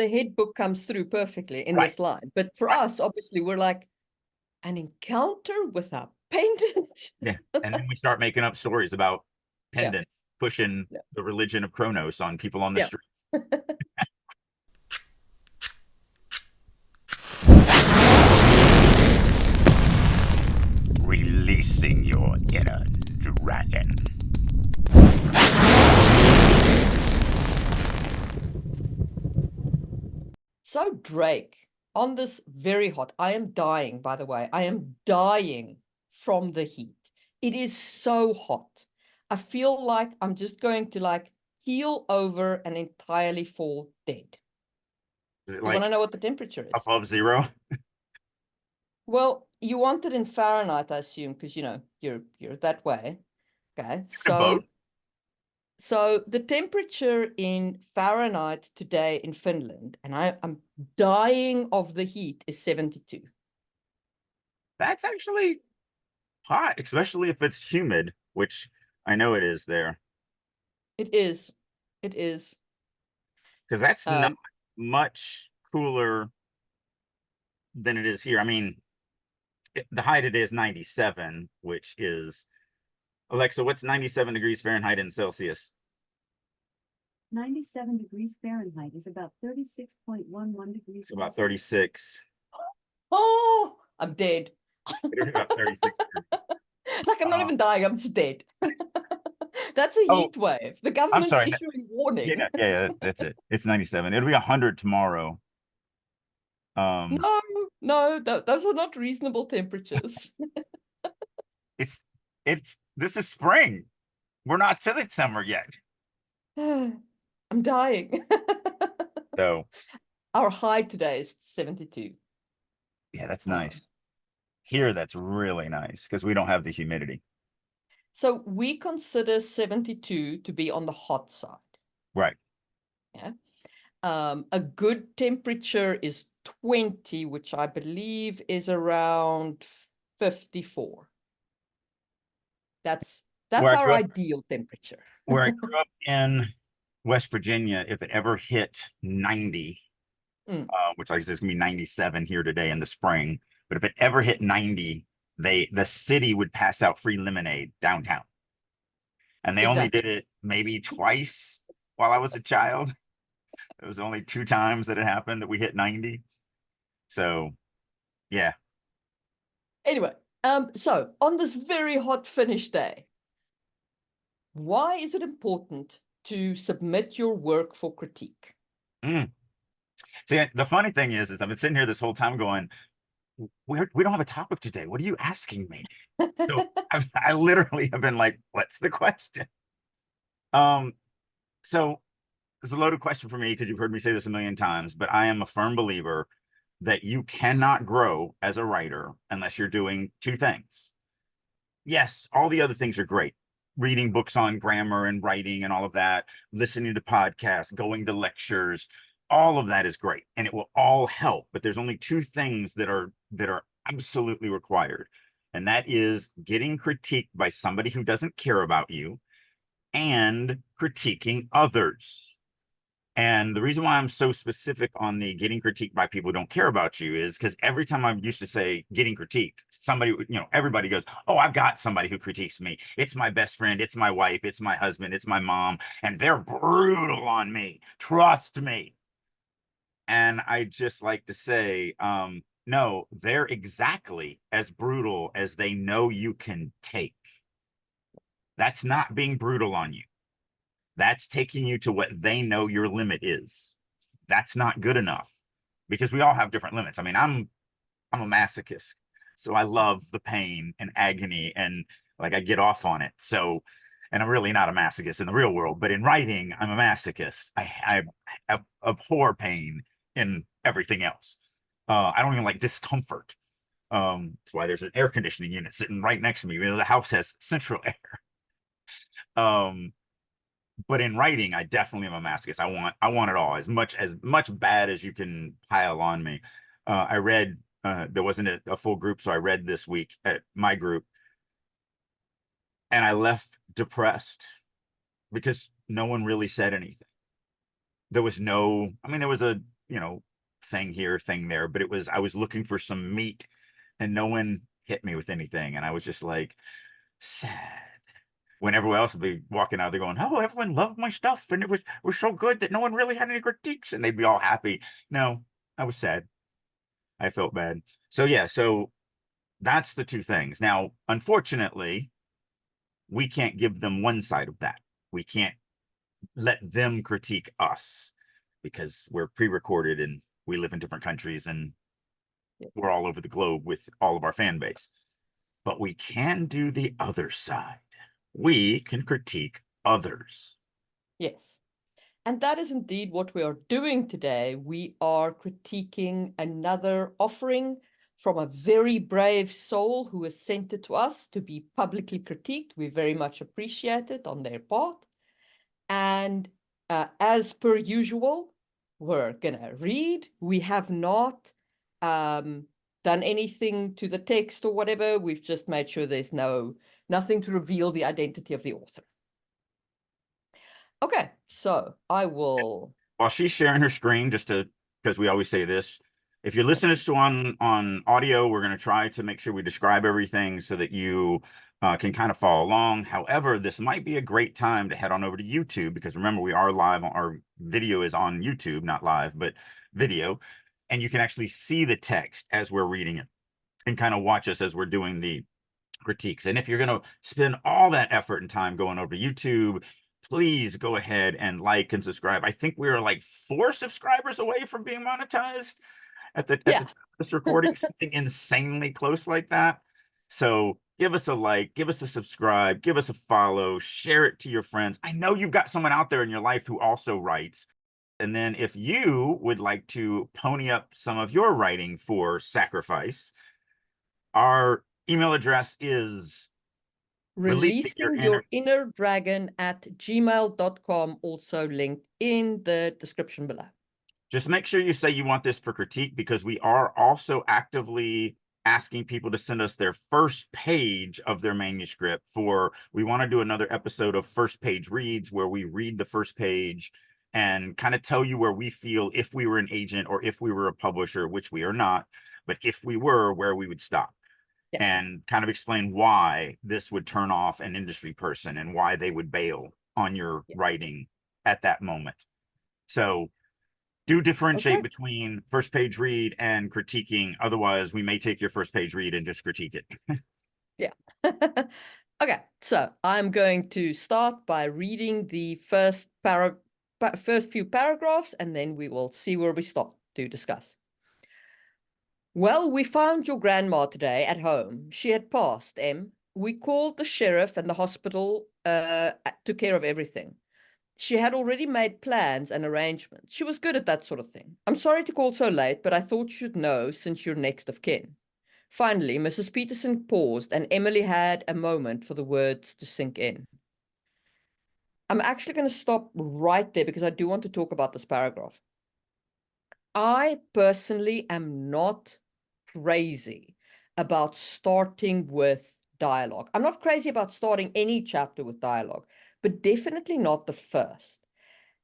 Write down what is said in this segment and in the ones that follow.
the head book comes through perfectly in Right. this line. But for Right. us, obviously, we're like, an encounter with a pendant. Yeah. And then we start making up stories about Yeah. pendants pushing Yeah. the religion of Kronos on people on the Yeah. streets. Releasing your inner dragon. So, Drake, on this very hot, I am dying, by the way. I am dying from the heat. It is so hot. I feel like I'm just going to like keel over and entirely fall dead. Is it You want like to know what the temperature is? above zero? Well, you want it in Fahrenheit, I assume, because you know you're that way. Okay, A boat? so the temperature in Fahrenheit today in Finland, and I'm dying of the heat, is 72. That's actually hot, especially if it's humid, which I know it is there. It is. It is. Because that's not much cooler than it is here. I mean, the high today is 97, which is, Alexa, what's 97 degrees Fahrenheit in Celsius? 97 degrees Fahrenheit is about 36.11 degrees. It's about 36. Oh, I'm dead. It'll be about 36 degrees. Like I'm not even dying, I'm just dead. That's a heat wave. The I'm government's sorry. issuing warning. Yeah, that's it. It's 97. It'll be 100 tomorrow. No, those are not reasonable temperatures. This is spring. We're not to the summer yet. I'm dying. So our high today is 72. yeah, that's nice. Here, that's really nice because we don't have the humidity. So we consider 72 to be on the hot side. Right. Yeah. A good temperature is 20, which I believe is around 54. That's our ideal temperature. Where I grew up in West Virginia, if it ever hit 90, which like I said, it's gonna be 97 here today in the spring, but if it ever hit 90, the city would pass out free lemonade downtown. And they only did it maybe twice while I was a child. It was only 2 times that it happened that we hit 90. So, yeah. Anyway, so on this very hot finish day, why is it important to submit your work for critique? See, the funny thing is I've been sitting here this whole time going, we don't have a topic today. What are you asking me? So I literally have been like, what's the question? So it's a loaded question for me because you've heard me say this a million times, but I am a firm believer that you cannot grow as a writer unless you're doing 2 things. Yes, all the other things are great. Reading books on grammar and writing and all of that, listening to podcasts, going to lectures, all of that is great and it will all help. But there's only 2 things that are absolutely required. And that is getting critiqued by somebody who doesn't care about you and critiquing others. And the reason why I'm so specific on the getting critiqued by people who don't care about you is because every time I used to say getting critiqued, somebody, everybody goes, oh, I've got somebody who critiques me. It's my best friend. It's my wife. It's my husband. It's my mom. And they're brutal on me. Trust me. And I just like to say, no, they're exactly as brutal as they know you can take. That's not being brutal on you. That's taking you to what they know your limit is. That's not good enough because we all have different limits. I mean, I'm a masochist, so I love the pain and agony and like I get off on it. So, and I'm really not a masochist in the real world, but in writing, I'm a masochist. I abhor pain in everything else. I don't even like discomfort. That's why there's an air conditioning unit sitting right next to me. The house has central air. But in writing, I definitely am a masochist. I want it all, as much bad as you can pile on me. I read, there wasn't a full group, so I read this week at my group, and I left depressed because no one really said anything. There was no, I mean, there was a thing here, thing there, but I was looking for some meat and no one hit me with anything. And I was just like, sad. When everyone else would be walking out, they're going, "Oh, everyone loved my stuff, and it was so good that no one really had any critiques," and they'd be all happy. No, I was sad. I felt bad. So yeah, so that's the two things. Now, unfortunately, we can't give them one side of that. We can't let them critique us because we're pre-recorded and we live in different countries and we're all over the globe with all of our fan base. But we can do the other side. We can critique others. Yes. And that is indeed what we are doing today. We are critiquing another offering from a very brave soul who has sent it to us to be publicly critiqued. We very much appreciate it on their part. And as per usual, we're going to read. We have not done anything to the text or whatever. We've just made sure there's nothing to reveal the identity of the author. Okay, so I will. While she's sharing her screen, because we always say this, if you listen to on audio, we're going to try to make sure we describe everything so that you can kind of follow along. However, this might be a great time to head on over to YouTube, because remember, we are live. Our video is on YouTube, not live, but video. And you can actually see the text as we're reading it and kind of watch us as we're doing the critiques. And if you're going to spend all that effort and time going over to YouTube, please go ahead and like and subscribe. I think we are like 4 subscribers away from being monetized at the time of this recording, something insanely close like that. So give us a like, give us a subscribe, give us a follow, share it to your friends. I know you've got someone out there in your life who also writes. And then if you would like to pony up some of your writing for sacrifice, our email address is releasingyourinnerdragon@gmail.com, also linked in the description below. Just make sure you say you want this for critique, because we are also actively asking people to send us their first page of their manuscript. We want to do another episode of first page reads where we read the first page and kind of tell you where we feel, if we were an agent or if we were a publisher, which we are not, but if we were, where we would stop. Yeah. And kind of explain why this would turn off an industry person and why they would bail on your writing at that moment. So do differentiate between first page read and critiquing. Otherwise, we may take your first page read and just critique it. Yeah. Okay, so I'm going to start by reading the first few paragraphs, and then we will see where we stop to discuss. Well, we found your grandma today at home. She had passed, Em. We called the sheriff, and the hospital took care of everything. She had already made plans and arrangements. She was good at that sort of thing. I'm sorry to call so late, but I thought you should know since you're next of kin. Finally, Mrs. Peterson paused, and Emily had a moment for the words to sink in. I'm actually going to stop right there because I do want to talk about this paragraph. I personally am not crazy about starting with dialogue. I'm not crazy about starting any chapter with dialogue, but definitely not the first.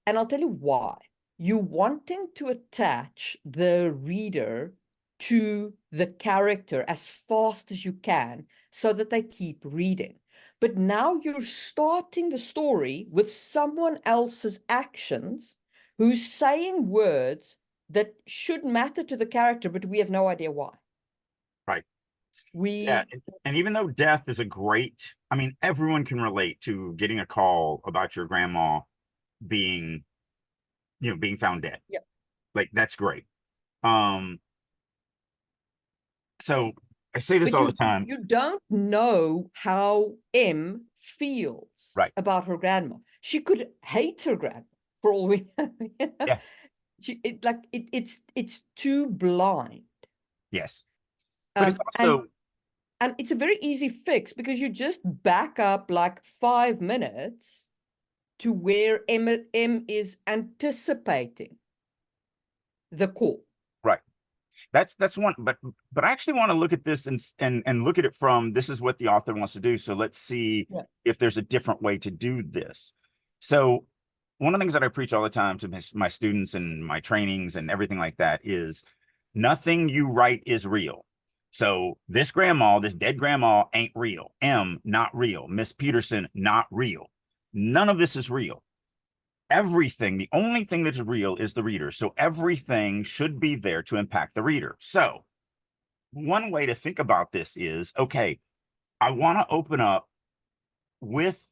And I'll tell you why. You're wanting to attach the reader to the character as fast as you can so that they keep reading. But now you're starting the story with someone else's actions who's saying words that should matter to the character, but we have no idea why. Right. And even though death is I mean, everyone can relate to getting a call about your grandma being found dead. Yeah. Like, that's great. So I say this all the time. You don't know how M feels about her grandma. She could hate her grandma for all we know. Yeah. It's too blind. Yes. But it's also and it's a very easy fix because you just back up like 5 minutes to where M is anticipating the call. Right. That's one, but I actually want to look at this and look at it from, this is what the author wants to do. So let's see if there's a different way to do this. So one of the things that I preach all the time to my students and my trainings and everything like that is nothing you write is real. So this grandma, this dead grandma ain't real. Not real. Miss Peterson, not real. None of this is real. Everything, the only thing that's real is the reader. So everything should be there to impact the reader. So one way to think about this is, okay, I want to open up with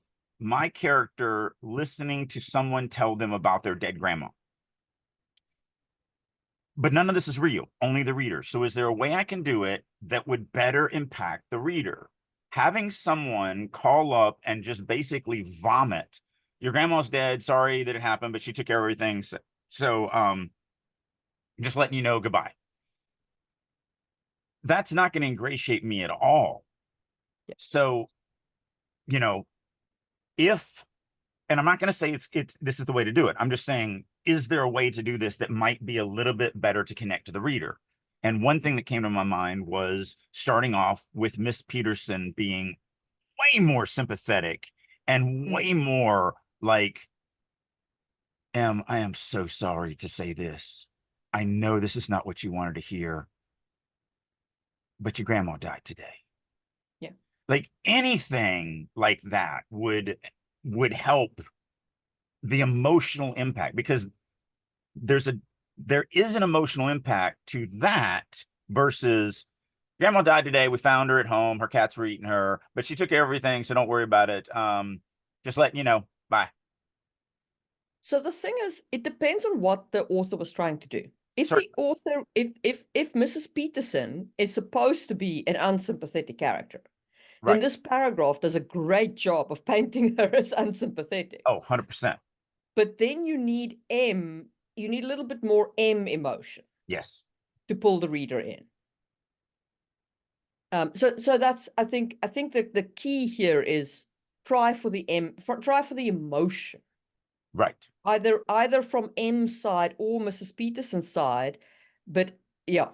my character listening to someone tell them about their dead grandma. But none of this is real, only the reader. So is there a way I can do it that would better impact the reader? Having someone call up and just basically vomit, your grandma's dead, sorry that it happened, but she took care of everything. So just letting you know, goodbye. That's not going to ingratiate me at all. Yeah. So, you know, and I'm not going to say this is the way to do it. I'm just saying, is there a way to do this that might be a little bit better to connect to the reader? And one thing that came to my mind was starting off with Miss Peterson being way more sympathetic and way more like, I am so sorry to say this. I know this is not what you wanted to hear, but your grandma died today. Yeah. Like anything like that would help the emotional impact, because there is an emotional impact to that versus grandma died today. We found her at home. Her cats were eating her, but she took care of everything. So don't worry about it. Just letting you know. Bye. So the thing is, it depends on what the author was trying to do. If Sorry. the author, if Mrs. Peterson is supposed to be an unsympathetic character, then Right. this paragraph does a great job of painting her as unsympathetic. Oh, 100%. But then you need you need a little bit more emotion. Yes. To pull the reader in. So that's, I think that the key here is try for the emotion. Right. Either from M's side or Mrs. Peterson's side, but yeah.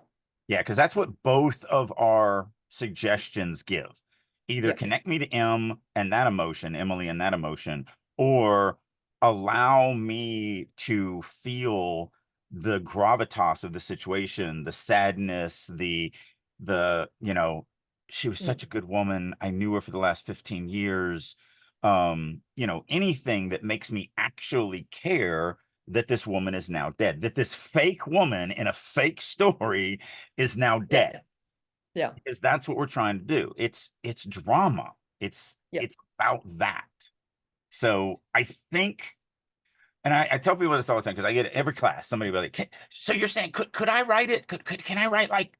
Yeah, because that's what both of our suggestions give. Either connect me to M and that emotion, Emily and that emotion, or allow me to feel the gravitas of the situation, the sadness, she was such a good woman. I knew her for the last 15 years. Anything that makes me actually care that this woman is now dead, that this fake woman in a fake story is now dead. Yeah. Because that's what we're trying to do. It's drama. It's about that. So I think, and I tell people this all the time, because I get it every class, somebody will be like, so you're saying, could I write it? Can I write like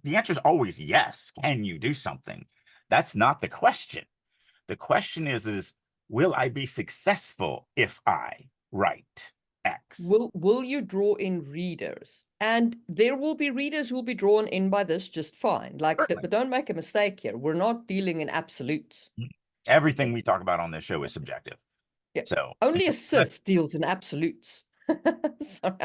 the answer is always yes. Can you do something? That's not the question. The question is will I be successful if I write X? Will you draw in readers? And there will be readers who will be drawn in by this just fine. But don't make a mistake here. We're not dealing in absolutes. Everything we talk about on this show is subjective. Yeah. So only a Sith deals in absolutes. Sorry,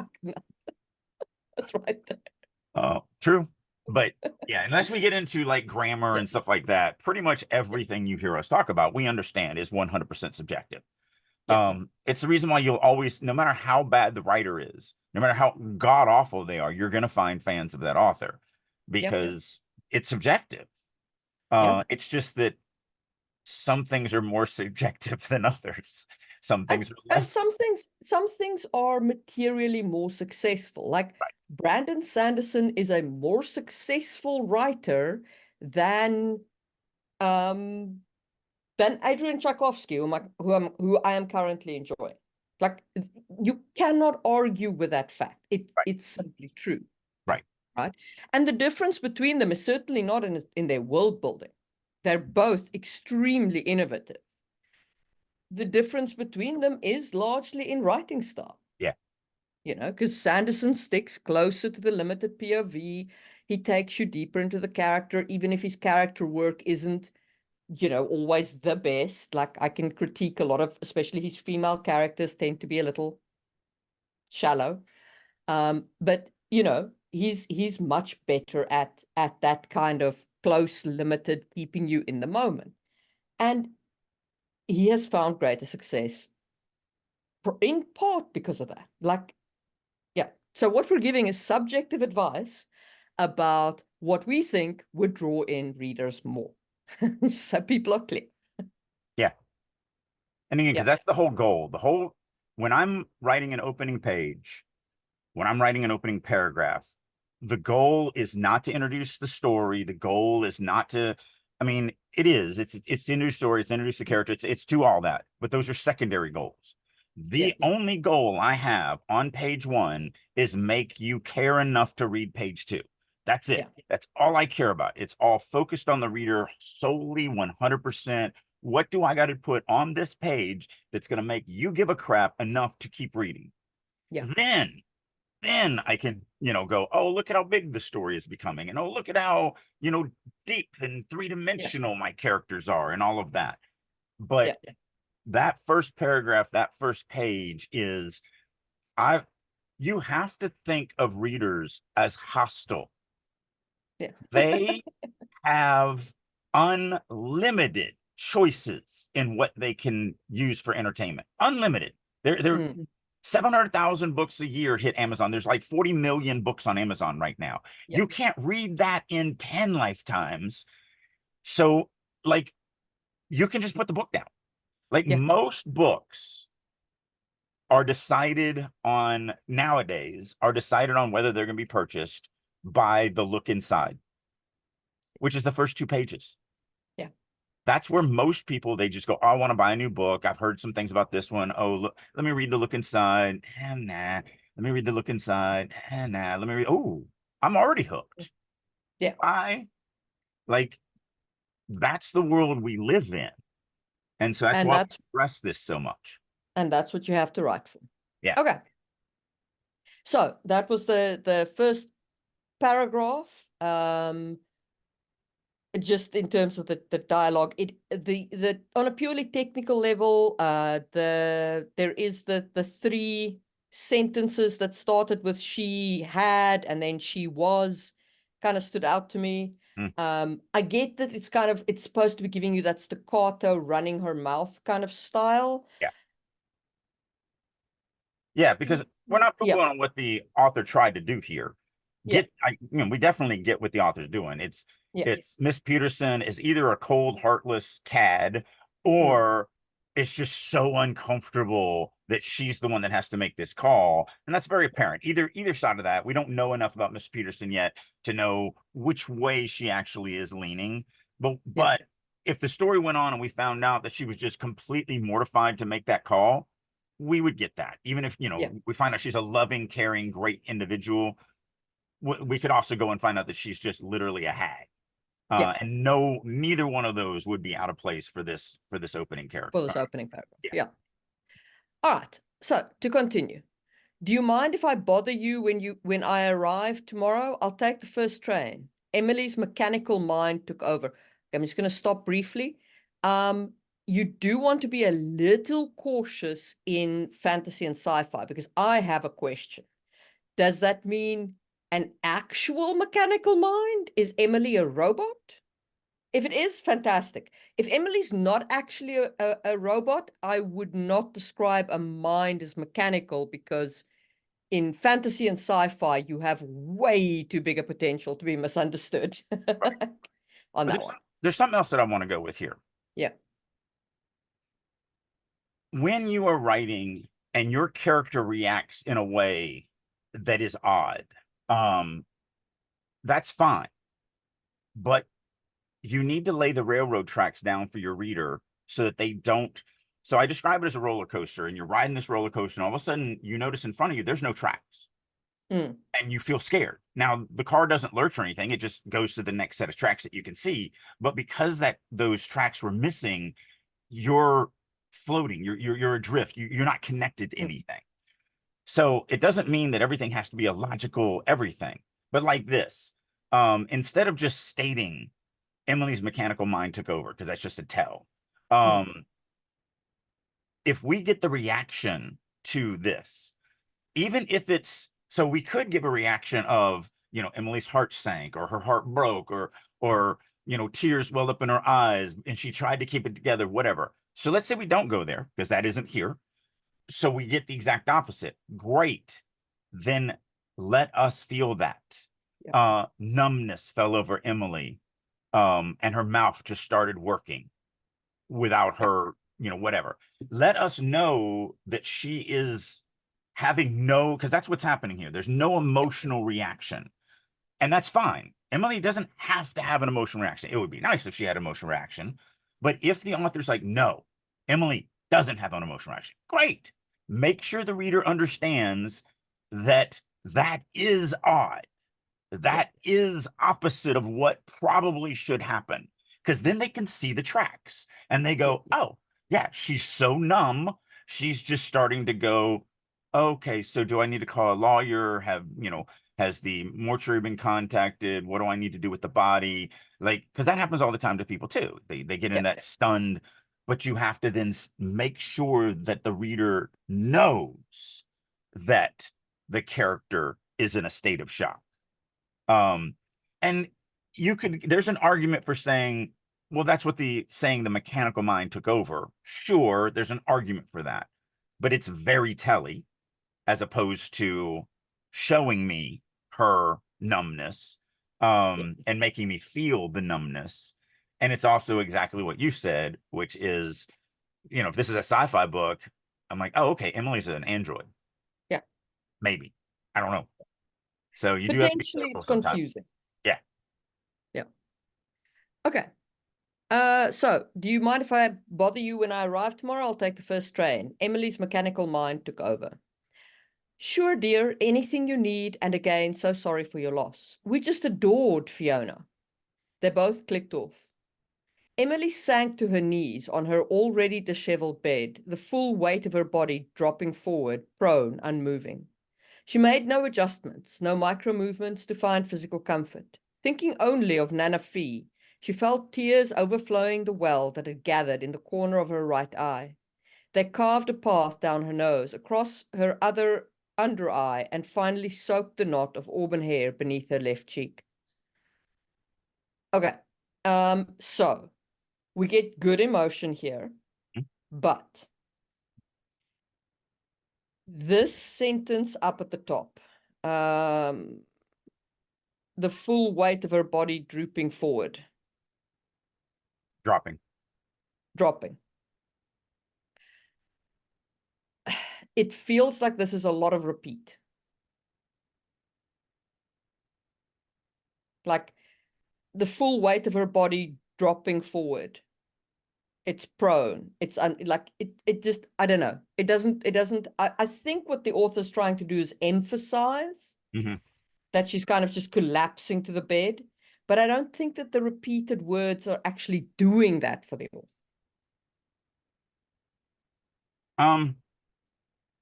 that's right there. True. But yeah, unless we get into like grammar and stuff like that, pretty much everything you hear us talk about, we understand is 100% subjective. It's the reason why you'll always, no matter how bad the writer is, no matter how god awful they are, you're going to find fans of that author because it's subjective. It's just that some things are more subjective than others. Some things are less. And some things are materially more successful. Like Brandon Sanderson is a more successful writer than Adrian Tchaikovsky, who I am currently enjoying. Like, you cannot argue with that fact. It's simply true. Right. And the difference between them is certainly not in their world building. They're both extremely innovative. The difference between them is largely in writing style. Yeah. Because Sanderson sticks closer to the limited POV. He takes you deeper into the character, even if his character work isn't always the best. Like, I can critique a lot of, especially his female characters tend to be a little shallow. But he's much better at that kind of close, limited, keeping you in the moment. And he has found greater success in part because of that. Like, yeah. So what we're giving is subjective advice about what we think would draw in readers more. So people are clear. Yeah. And again, because Yeah. that's the whole goal. When I'm writing an opening page, when I'm writing an opening paragraph, the goal is not to introduce the story. The goal is not to, I mean, it is. It's to introduce the story, it's to introduce the character, it's to all that. But those are secondary goals. The only goal I have on page 1 is make you care enough to read page 2. That's it. That's all I care about. It's all focused on the reader solely 100%. What do I got to put on this page that's going to make you give a crap enough to keep reading? Yeah. Then I can, go, oh, look at how big the story is becoming. And oh, look at how, deep and three-dimensional my characters are and all of that. But that first paragraph, that first page is, you have to think of readers as hostile. Yeah. They have unlimited choices in what they can use for entertainment. Unlimited. They're 700,000 books a year hit Amazon. There's like 40 million books on Amazon right now. You can't read that in 10 lifetimes. So, like, you can just put the book down. Like, most books nowadays are decided on whether they're going to be purchased by the look inside, which is the first 2 pages. That's where most people, they just go, oh, I want to buy a new book. I've heard some things about this one. Oh, look, let me read the look inside. Nah. Let me read the look inside. Nah. Let me read. Oh, I'm already hooked. Like, that's the world we live in. And so that's why I stress this so much. And that's what you have to write for. Yeah. Okay. So that was the first paragraph. Just in terms of the dialogue, the on a purely technical level, there is the 3 sentences that started with she had and then she was, kind of stood out to me. I get that it's supposed to be giving you that staccato running her mouth kind of style. Yeah, because we're not putting on what the author tried to do here. We definitely get what the author's doing. It's Miss Peterson is either a cold, heartless cad, or it's just so uncomfortable that she's the one that has to make this call, and that's very apparent. Either side of that, we don't know enough about Miss Peterson yet to know which way she actually is leaning. But if the story went on and we found out that she was just completely mortified to make that call, we would get that. Even if we find out she's a loving, caring, great individual, we could also go and find out that she's just literally a hag. And neither one of those would be out of place for this opening character. For this opening paragraph. All right. So to continue, do you mind if I bother you when I arrive tomorrow? I'll take the first train. Emily's mechanical mind took over. I'm just going to stop briefly. You do want to be a little cautious in fantasy and sci-fi, because I have a question. Does that mean an actual mechanical mind? Is Emily a robot? If it is, fantastic. If Emily's not actually a robot, I would not describe a mind as mechanical, because in fantasy and sci-fi, you have way too big a potential to be misunderstood on that one. There's something else that I want to go with here. Yeah. When you are writing and your character reacts in a way that is odd, that's fine. But you need to lay the railroad tracks down for your reader so that they don't. So I describe it as a roller coaster, and you're riding this roller coaster, and all of a sudden you notice in front of you, there's no tracks. And you feel scared. Now, the car doesn't lurch or anything. It just goes to the next set of tracks that you can see. But because those tracks were missing, you're floating, you're adrift, you're not connected to anything. So it doesn't mean that everything has to be a logical everything. But like this, instead of just stating Emily's mechanical mind took over, because that's just a tell. If we get the reaction to this, even if it's, so we could give a reaction of, Emily's heart sank, or her heart broke, or tears welled up in her eyes and she tried to keep it together, whatever. So let's say we don't go there, because that isn't here. so we get the exact opposite. Great. Then let us feel that. Yeah. Numbness fell over Emily, and her mouth just started working without Yeah. her, whatever. Let us know that she is having no, because that's what's happening here. There's no emotional reaction. And that's fine. Emily doesn't have to have an emotional reaction. It would be nice if she had an emotional reaction. But if the author's like, no, Emily doesn't have an emotional reaction, great. Make sure the reader understands that that is odd. That is opposite of what probably should happen. Because then they can see the tracks and they go, oh, yeah, she's so numb. She's just starting to go, okay, so do I need to call a lawyer? Has the mortuary been contacted? What do I need to do with the body? Like, because that happens all the time to people too. They get in that stunned, but you have to then make sure that the reader knows that the character is in a state of shock. And there's an argument for saying, well, that's what the mechanical mind took over. Sure, there's an argument for that, but it's very telly as opposed to showing me her numbness, and making me feel the numbness. And it's also exactly what you said, which is, if this is a sci-fi book, I'm like, oh, okay, Emily's an android. Yeah. Maybe. I don't know. So you do have to be Potentially careful it's sometimes. confusing. Yeah. Yeah. Okay. So do you mind if I bother you when I arrive tomorrow? I'll take the first train. Emily's mechanical mind took over. Sure, dear, anything you need, and again, so sorry for your loss. We just adored Fiona. They both clicked off. Emily sank to her knees on her already disheveled bed, the full weight of her body dropping forward, prone, unmoving. She made no adjustments, no micro-movements to find physical comfort. Thinking only of Nana Fee, she felt tears overflowing the well that had gathered in the corner of her right eye. They carved a path down her nose, across her other under eye, and finally soaked the knot of auburn hair beneath her left cheek. Okay, so we get good emotion here, but this sentence up at the top, the full weight of her body drooping forward, Dropping. dropping. It feels like this is a lot of repeat. Like the full weight of her body dropping forward. It's prone. It's like it just, I don't know. It doesn't, I think what the author's trying to do is emphasize that she's kind of just collapsing to the bed. But I don't think that the repeated words are actually doing that for the author.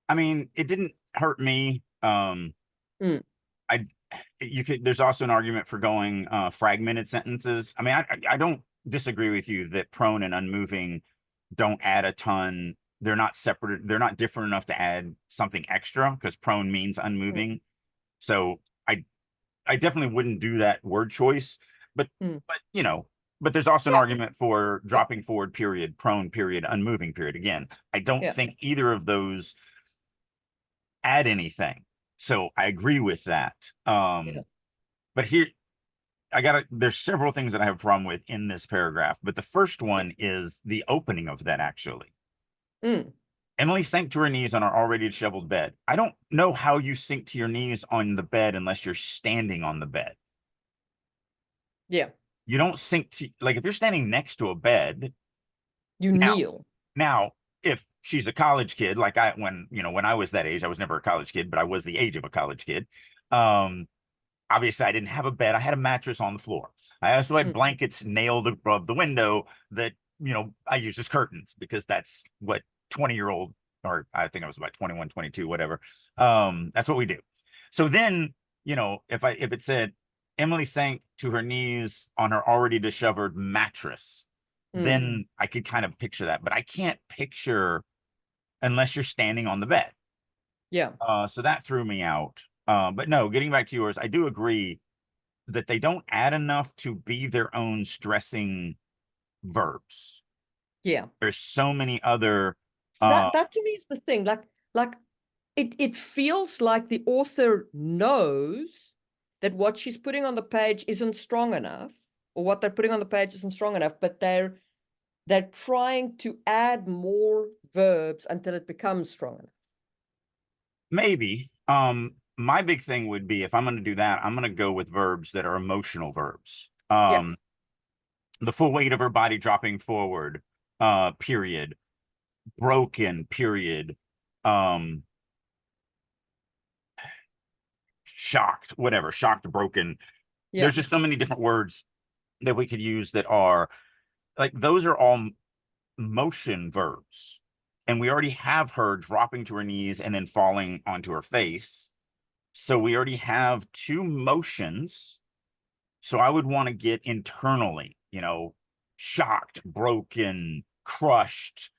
I mean, it didn't hurt me. There's also an argument for going fragmented sentences. I mean, I don't disagree with you that prone and unmoving don't add a ton. They're not separate. They're not different enough to add something extra, because prone means unmoving. So I definitely wouldn't do that word choice. But but there's also an argument for dropping forward period, prone period, unmoving period. Again, I don't think either of those add anything. So I agree with that. But here, there's several things that I have a problem with in this paragraph. But the first one is the opening of that, actually. Emily sank to her knees on her already disheveled bed. I don't know how you sink to your knees on the bed unless you're standing on the bed. Yeah. You don't sink to, like, if you're standing next to a bed, you kneel. Now, if she's a college kid, like when I was that age, I was never a college kid, but I was the age of a college kid. Obviously I didn't have a bed. I had a mattress on the floor. I also had blankets nailed above the window that, I used as curtains, because that's what 20-year-old, or I think I was about 21, 22, whatever. That's what we do. So then, if it said Emily sank to her knees on her already disheveled mattress, then I could kind of picture that, but I can't picture unless you're standing on the bed. Yeah. So that threw me out. But no, getting back to yours, I do agree that they don't add enough to be their own stressing verbs. Yeah. There's so many other. That to me is the thing. Like, like it feels like the author knows that what she's putting on the page isn't strong enough, or what they're putting on the page isn't strong enough, but they're trying to add more verbs until it becomes strong enough. Maybe. My big thing would be, if I'm going to do that, I'm going to go with verbs that are emotional verbs. Yeah. The full weight of her body dropping forward, period. Broken, period. Shocked, whatever, shocked, broken. Yeah. There's just so many different words that we could use that are like, those are all motion verbs. And we already have her dropping to her knees and then falling onto her face. So we already have two motions. So I would want to get internally, you know, shocked, broken, crushed,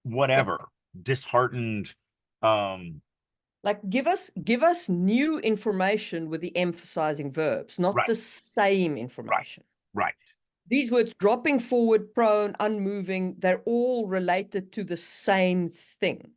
whatever, disheartened. Like give us new information with the emphasizing verbs, not Right, the same information. right. These words, dropping forward, prone, unmoving, they're all related to the same thing.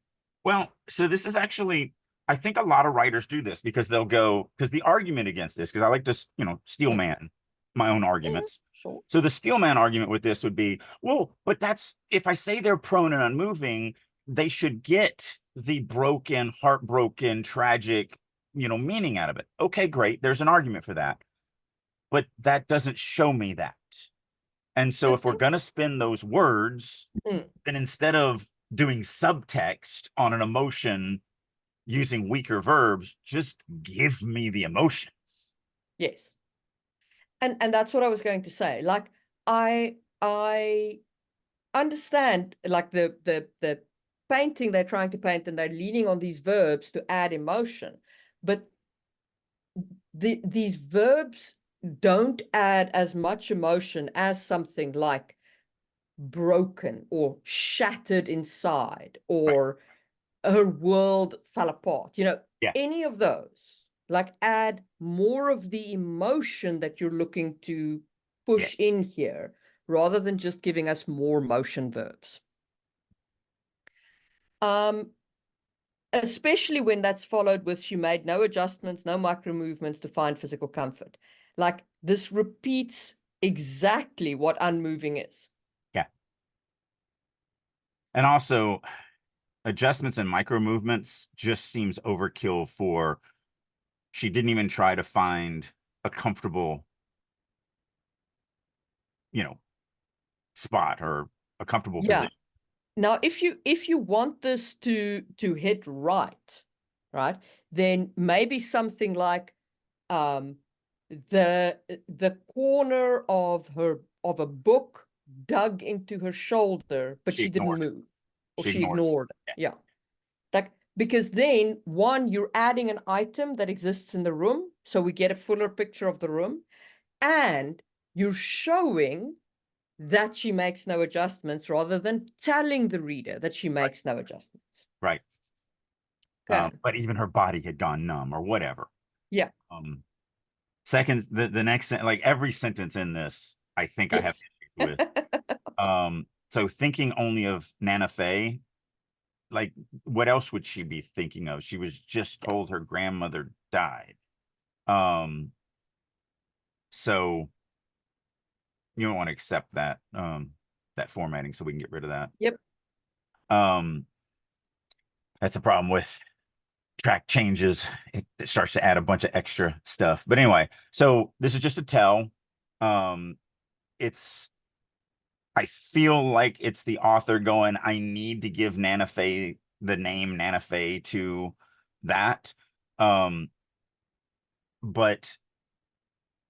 Well, so this is actually, I think a lot of writers do this because they'll go, because the argument against this, because I like to, you know, steel man my own arguments. Sure. So the steel man argument with this would be, well, but that's, if I say they're prone and unmoving, they should get the broken, heartbroken, tragic, you know, meaning out of it. Okay, great. There's an argument for that. But that doesn't show me that. And so if we're going to spin those words, then instead of doing subtext on an emotion using weaker verbs, just give me the emotions. Yes. And that's what I was going to say. Like I understand like the painting they're trying to paint, and they're leaning on these verbs to add emotion, but these verbs don't add as much emotion as something like broken or shattered inside, or her world fell apart. You know, Yeah. any of those, like, add more of the emotion that you're looking to push in here, rather than just giving us more motion verbs. Especially when that's followed with, she made no adjustments, no micro movements to find physical comfort. Like, this repeats exactly what unmoving is. Yeah. And also, adjustments and micro movements just seems overkill for, she didn't even try to find a comfortable, you know, spot or a comfortable position. Now, if you want this to hit right, then maybe something like the corner of a book dug into her shoulder, but she didn't move, or she ignored it. Yeah. Like, because then, one, you're adding an item that exists in the room, so we get a fuller picture of the room, and you're showing that she makes no adjustments, rather than telling the reader that she makes no adjustments. Right. But even her body had gone numb or whatever. Yeah. Second, the next, like every sentence in this, I think I have issues with. So thinking only of Nana Faye, like, what else would she be thinking of? She was just told her grandmother died. So you don't want to accept that that formatting, so we can get rid of that. Yep. That's a problem with track changes. It starts to add a bunch of extra stuff. But anyway, so this is just a tell. It's, I feel like it's the author going, I need to give Nana Faye the name Nana Faye to that. But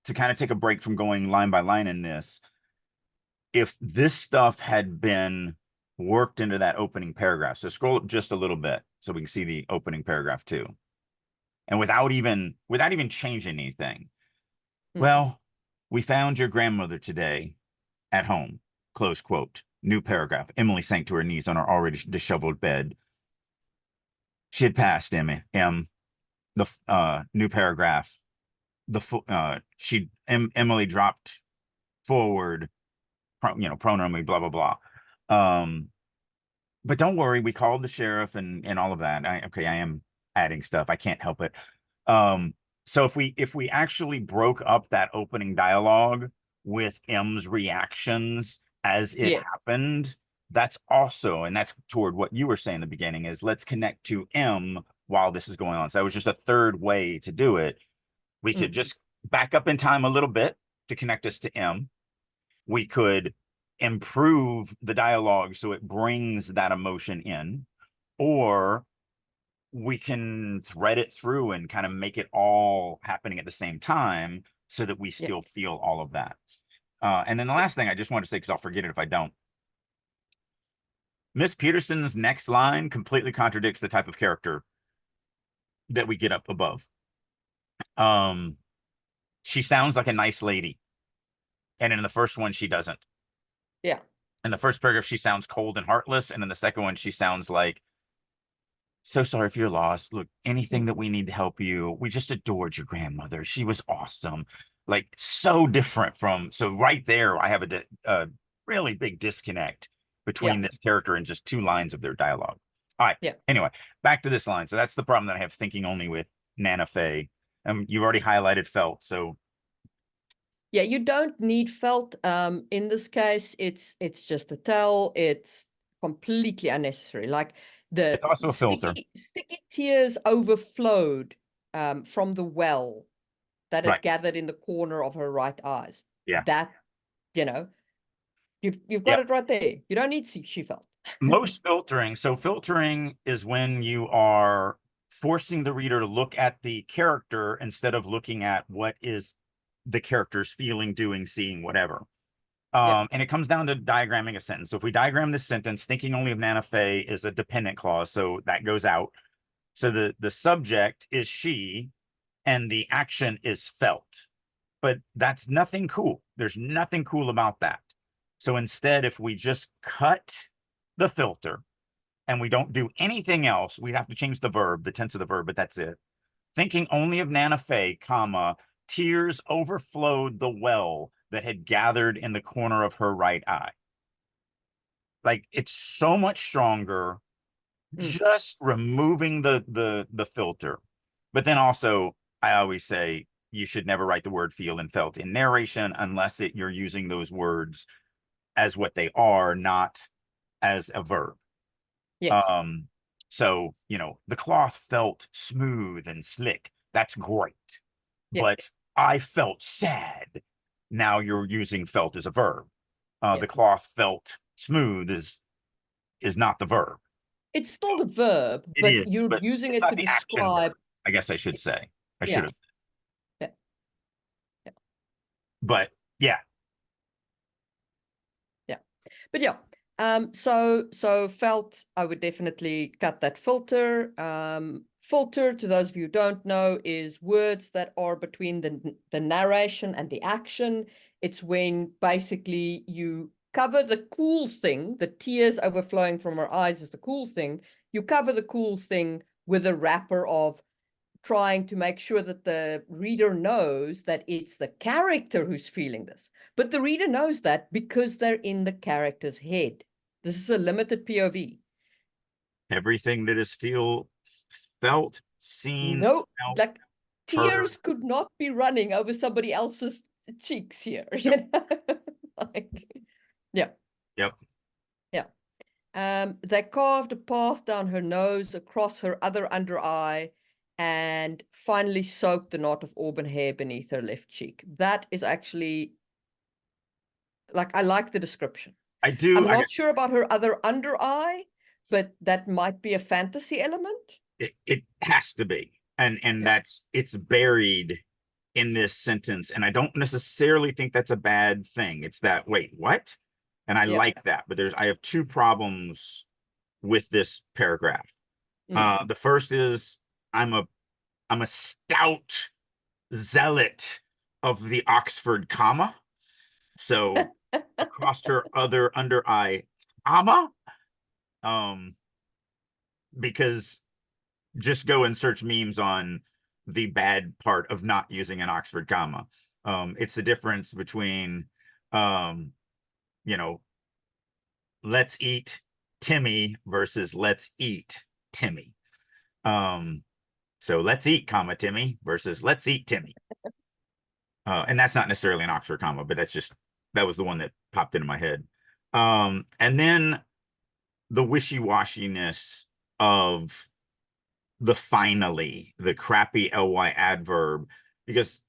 to kind of take a break from going line by line in this, if this stuff had been worked into that opening paragraph, so scroll up just a little bit so we can see the opening paragraph too, and without even changing anything. Well, we found your grandmother today at home, close quote. New paragraph. Emily sank to her knees on her already disheveled bed. She had passed Emmy. The new paragraph. Emily dropped forward, pronominally, blah blah blah. but don't worry, we called the sheriff and all of that. Okay, I am adding stuff. I can't help it. So if we actually broke up that opening dialogue with M's reactions as it Yes. happened, that's also, and that's toward what you were saying in the beginning, is let's connect to M while this is going on. So that was just a third way to do it. We could just back up in time a little bit to connect us to M. We could improve the dialogue so it brings that emotion in, or we can thread it through and kind of make it all happening at the same time so that we Yeah. still feel all of that. And then the last thing I just want to say, because I'll forget it if I don't. Miss Peterson's next line completely contradicts the type of character that we get up above. She sounds like a nice lady. And in the first one, she doesn't. Yeah. In the first paragraph, she sounds cold and heartless. And in the second one, she sounds like, so sorry for your loss. Look, anything that we need to help you. We just adored your grandmother. She was awesome. Like, so different from, so right there, I have a really big disconnect between this character and just 2 lines of their dialogue. All right. Yeah. Anyway, back to this line. So that's the problem that I have thinking only with Nana Faye. You've already highlighted felt. So Yeah, you don't need felt. In this case, it's just a tell. It's completely unnecessary. Like the it's also a filter. sticky tears overflowed from the well that had Right. gathered in the corner of her right eyes. Yeah. That, you've got Yep. it right there. You don't need she felt. Most filtering. So filtering is when you are forcing the reader to look at the character instead of looking at what is the character's feeling, doing, seeing, whatever. And it comes down to diagramming a sentence. So if we diagram this sentence, thinking only of Nana Faye is a dependent clause, so that goes out. So the subject is she, and the action is felt. But that's nothing cool. There's nothing cool about that. So instead, if we just cut the filter and we don't do anything else, we'd have to change the verb, the tense of the verb, but that's it. Thinking only of Nana Faye, comma, tears overflowed the well that had gathered in the corner of her right eye. Like, it's so much stronger just removing the filter. But then also, I always say you should never write the word feel and felt in narration unless you're using those words as what they are, not as a verb. Yes. So, the cloth felt smooth and slick. That's great. Yeah. But I felt sad. Now you're using felt as a verb. Yeah. The cloth felt smooth is not the verb. It's still the verb, It but is, you're but using it's it not to the action verb, describe. I guess I should say. I Yeah. should have. Yeah. Yeah. But yeah. Yeah. But yeah. So felt, I would definitely cut that filter. Filter, to those of you who don't know, is words that are between the narration and the action. It's when basically you cover the cool thing, the tears overflowing from her eyes is the cool thing. You cover the cool thing with a wrapper of trying to make sure that the reader knows that it's the character who's feeling this. But the reader knows that because they're in the character's head. This is a limited POV. Everything that is felt, seen, No, smelled, like tears heard. could not be running over somebody else's cheeks here. Like, yeah. Yep. Yeah. They carved a path down her nose, across her other under eye, and finally soaked the knot of auburn hair beneath her left cheek. That is actually, like, I like the description. I do. I'm not sure about her other under eye, but that might be a fantasy element. It has to be. And it's buried in this sentence. And I don't necessarily think that's a bad thing. It's that, wait, what? And I like that. But I have 2 problems with this paragraph. The first is I'm a stout zealot of the Oxford comma. So across her other under eye comma, because just go and search memes on the bad part of not using an Oxford comma. It's the difference between let's eat Timmy versus let's eat Timmy. So let's eat, comma, Timmy versus let's eat Timmy. And that's not necessarily an Oxford comma, but that was the one that popped into my head. And then the wishy-washiness of the finally, the crappy ly adverb, because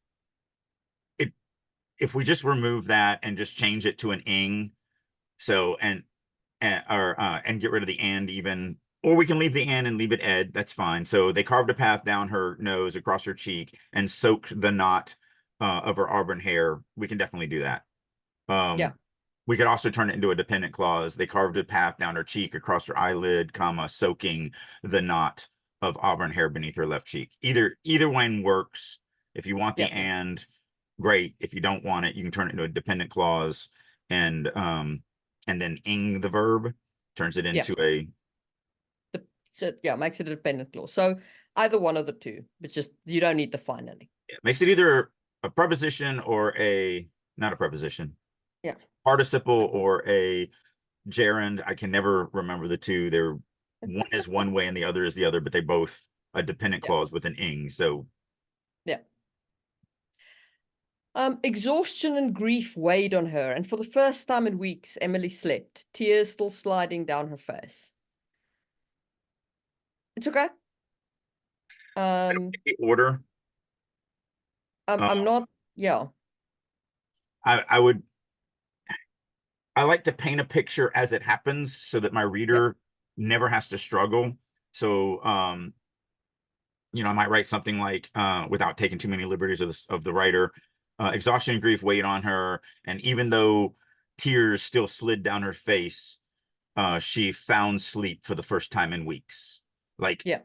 if we just remove that and just change it to an ing, so and get rid of the and even, or we can leave the and leave it ed, that's fine. So they carved a path down her nose across her cheek and soaked the knot of her auburn hair. We can definitely do that. Yeah. We could also turn it into a dependent clause. They carved a path down her cheek across her eyelid, comma, soaking the knot of auburn hair beneath her left cheek. Either one works. If you want the Yeah. and, great. If you don't want it, you can turn it into a dependent clause and then ing the verb, turns it into So, yeah, makes it a dependent clause. So either one of the two. It's just you don't need the finally. it makes it either a preposition or not a preposition. Yeah. Participle or a gerund. I can never remember the two. They're one is one way and the other is the other, but they both a dependent clause with an ing. So yeah. Exhaustion and grief weighed on her, and for the first time in weeks, Emily slept, tears still sliding down her face. It's okay. the order. I'm not. Yeah. I like to paint a picture as it happens so that my reader never has to struggle. So, I might write something like, without taking too many liberties of the writer, exhaustion and grief weighed on her. And even though tears still slid down her face, she found sleep for the first time in weeks. Like, yeah.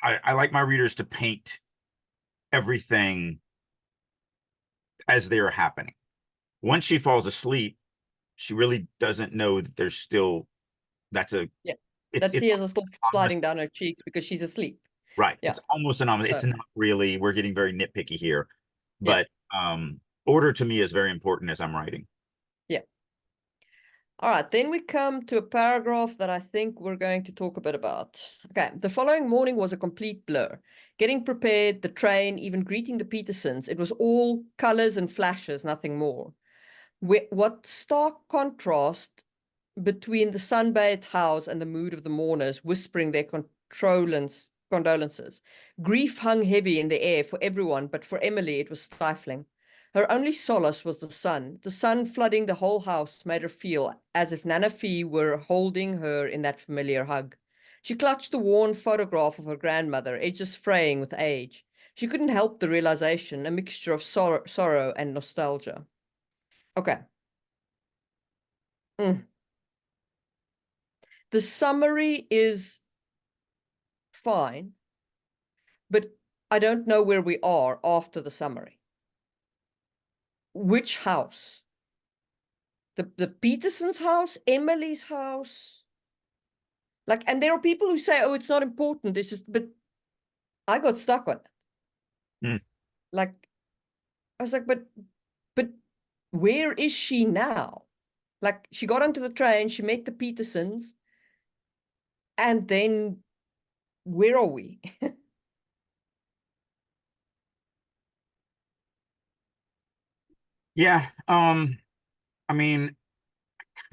I like my readers to paint everything as they're happening. Once she falls asleep, she really doesn't know that there's still that tears are still sliding down her cheeks because she's asleep. Right. Yeah. It's almost anonymous. It's not really, we're getting very nitpicky here, but order to me is very important as I'm writing. Yeah. All right, then we come to a paragraph that I think we're going to talk a bit about. Okay, the following morning was a complete blur. Getting prepared, the train, even greeting the Petersons, it was all colors and flashes, nothing more. What stark contrast between the sunbathed house and the mood of the mourners whispering their condolences. Grief hung heavy in the air for everyone, but for Emily it was stifling. Her only solace was the sun. The sun flooding the whole house made her feel as if Nana Fee were holding her in that familiar hug. She clutched the worn photograph of her grandmother, edges fraying with age. She couldn't help the realization, a mixture of sorrow and nostalgia. Okay. The summary is fine, but I don't know where we are after the summary. Which house? The Petersons' house? Emily's house? Like, and there are people who say, oh, it's not important. This is, but I got stuck on it. Like, I was like, but where is she now? Like, she got onto the train, she met the Petersons, and then where are we? Yeah. I mean,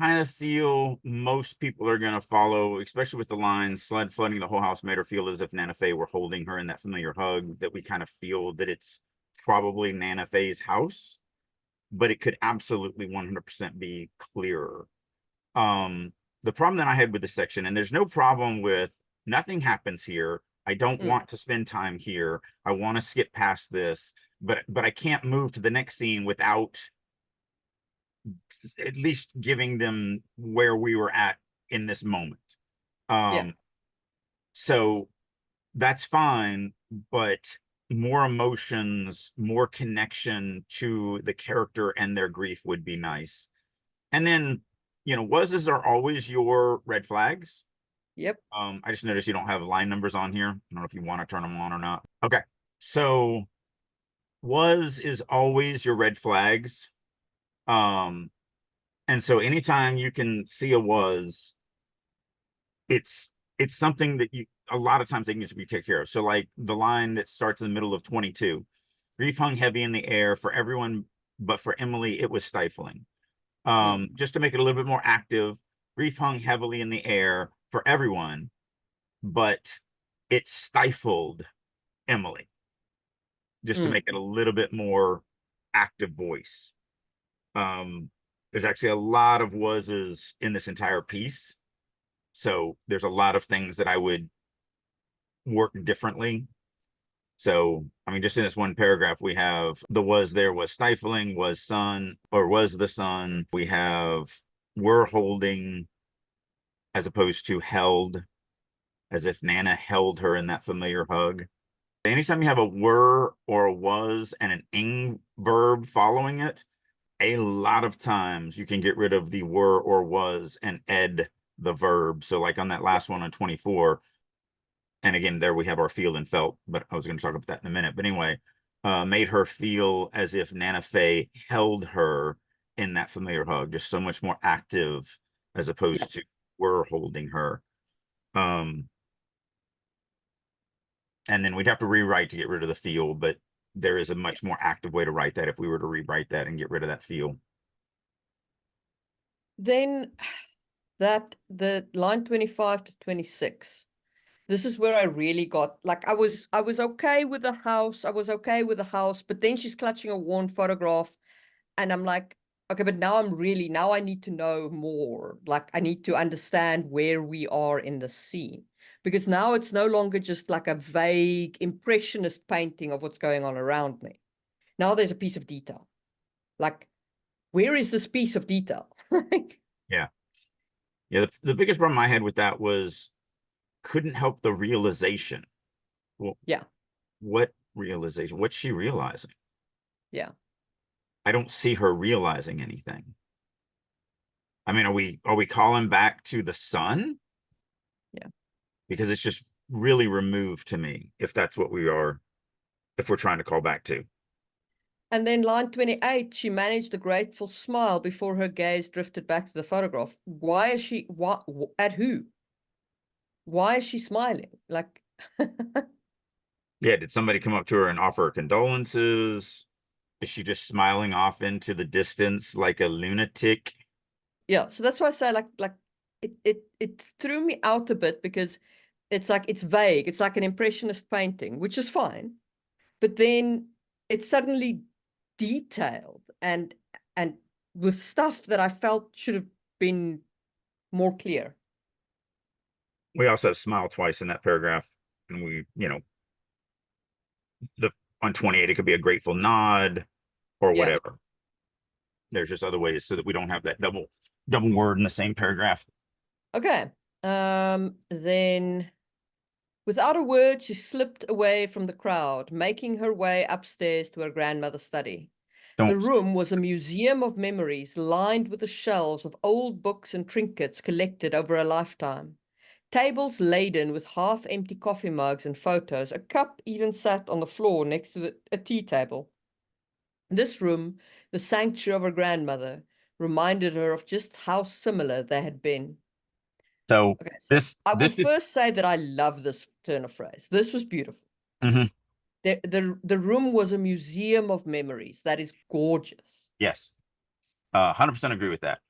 kind of feel most people are going to follow, especially with the line sled flooding the whole house made her feel as if Nana Faye were holding her in that familiar hug, that we kind of feel that it's probably Nana Faye's house, but it could absolutely 100% be clearer. The problem that I had with this section, and there's no problem with nothing happens here. I don't want to spend time here. I want to skip past this, but I can't move to the next scene without at least giving them where we were at in this moment. So that's fine, but more emotions, more connection to the character and their grief would be nice. And then, wases are always your red flags. Yep. I just noticed you don't have line numbers on here. I don't know if you want to turn them on or not. Okay. So was is always your red flags. And so anytime you can see a was, it's something that you a lot of times they can just be taken care of. So like the line that starts in the middle of 22, grief hung heavy in the air for everyone, but for Emily, it was stifling. Just to make it a little bit more active, grief hung heavily in the air for everyone, but it stifled Emily, just to make it a little bit more active voice. There's actually a lot of was's in this entire piece. So there's a lot of things that I would work differently. So, I mean, just in this one paragraph, we have the was there was stifling, was sun, or was the sun. We have were holding as opposed to held, as if Nana held her in that familiar hug. Anytime you have a were or a was and an ing verb following it, a lot of times you can get rid of the were or was and ed the verb. So like on that last one on 24, and again, there we have our feel and felt, but I was going to talk about that in a minute. But anyway, made her feel as if Nana Faye held her in that familiar hug, just so much more active as opposed to we're holding her. And then we'd have to rewrite to get rid of the feel, but there is a much more active way to write that if we were to rewrite that and get rid of that feel. Then that the line 25 to 26. This is where I really got like I was okay with the house. I was okay with the house, but then she's clutching a worn photograph, and I'm like, okay, but now now I need to know more. Like I need to understand where we are in the scene, because now it's no longer just like a vague impressionist painting of what's going on around me. Now there's a piece of detail. Like, where is this piece of detail? Yeah. Yeah. The biggest problem I had with that was couldn't help the realization. Well, yeah. What realization? What's she realizing? Yeah. I don't see her realizing anything. I mean, are we calling back to the sun? Yeah. Because it's just really removed to me if that's what we are, if we're trying to call back to. And then line 28, she managed a grateful smile before her gaze drifted back to the photograph. Why is she, what, at who? Why is she smiling? Like, Yeah, did somebody come up to her and offer her condolences? Is she just smiling off into the distance like a lunatic? yeah, so that's why I say like it threw me out a bit, because it's like it's vague. It's like an impressionist painting, which is fine. But then it's suddenly detailed and with stuff that I felt should have been more clear. We also smile twice in that paragraph, and we, the on 28 it could be a grateful nod or Yeah. whatever. There's just other ways so that we don't have that double word in the same paragraph. Okay. Then without a word, she slipped away from the crowd, making her way upstairs to her grandmother's study. The Don't room was a museum of memories lined with the shelves of old books and trinkets collected over a lifetime. Tables laden with half-empty coffee mugs and photos. A cup even sat on the floor next to a tea table. This room, the sanctuary of her grandmother, reminded her of just how similar they had been. so Okay, so this I this would is first say that I love this turn of phrase. This was beautiful. mhm. The room was a museum of memories. That is gorgeous. Yes, 100% agree with that.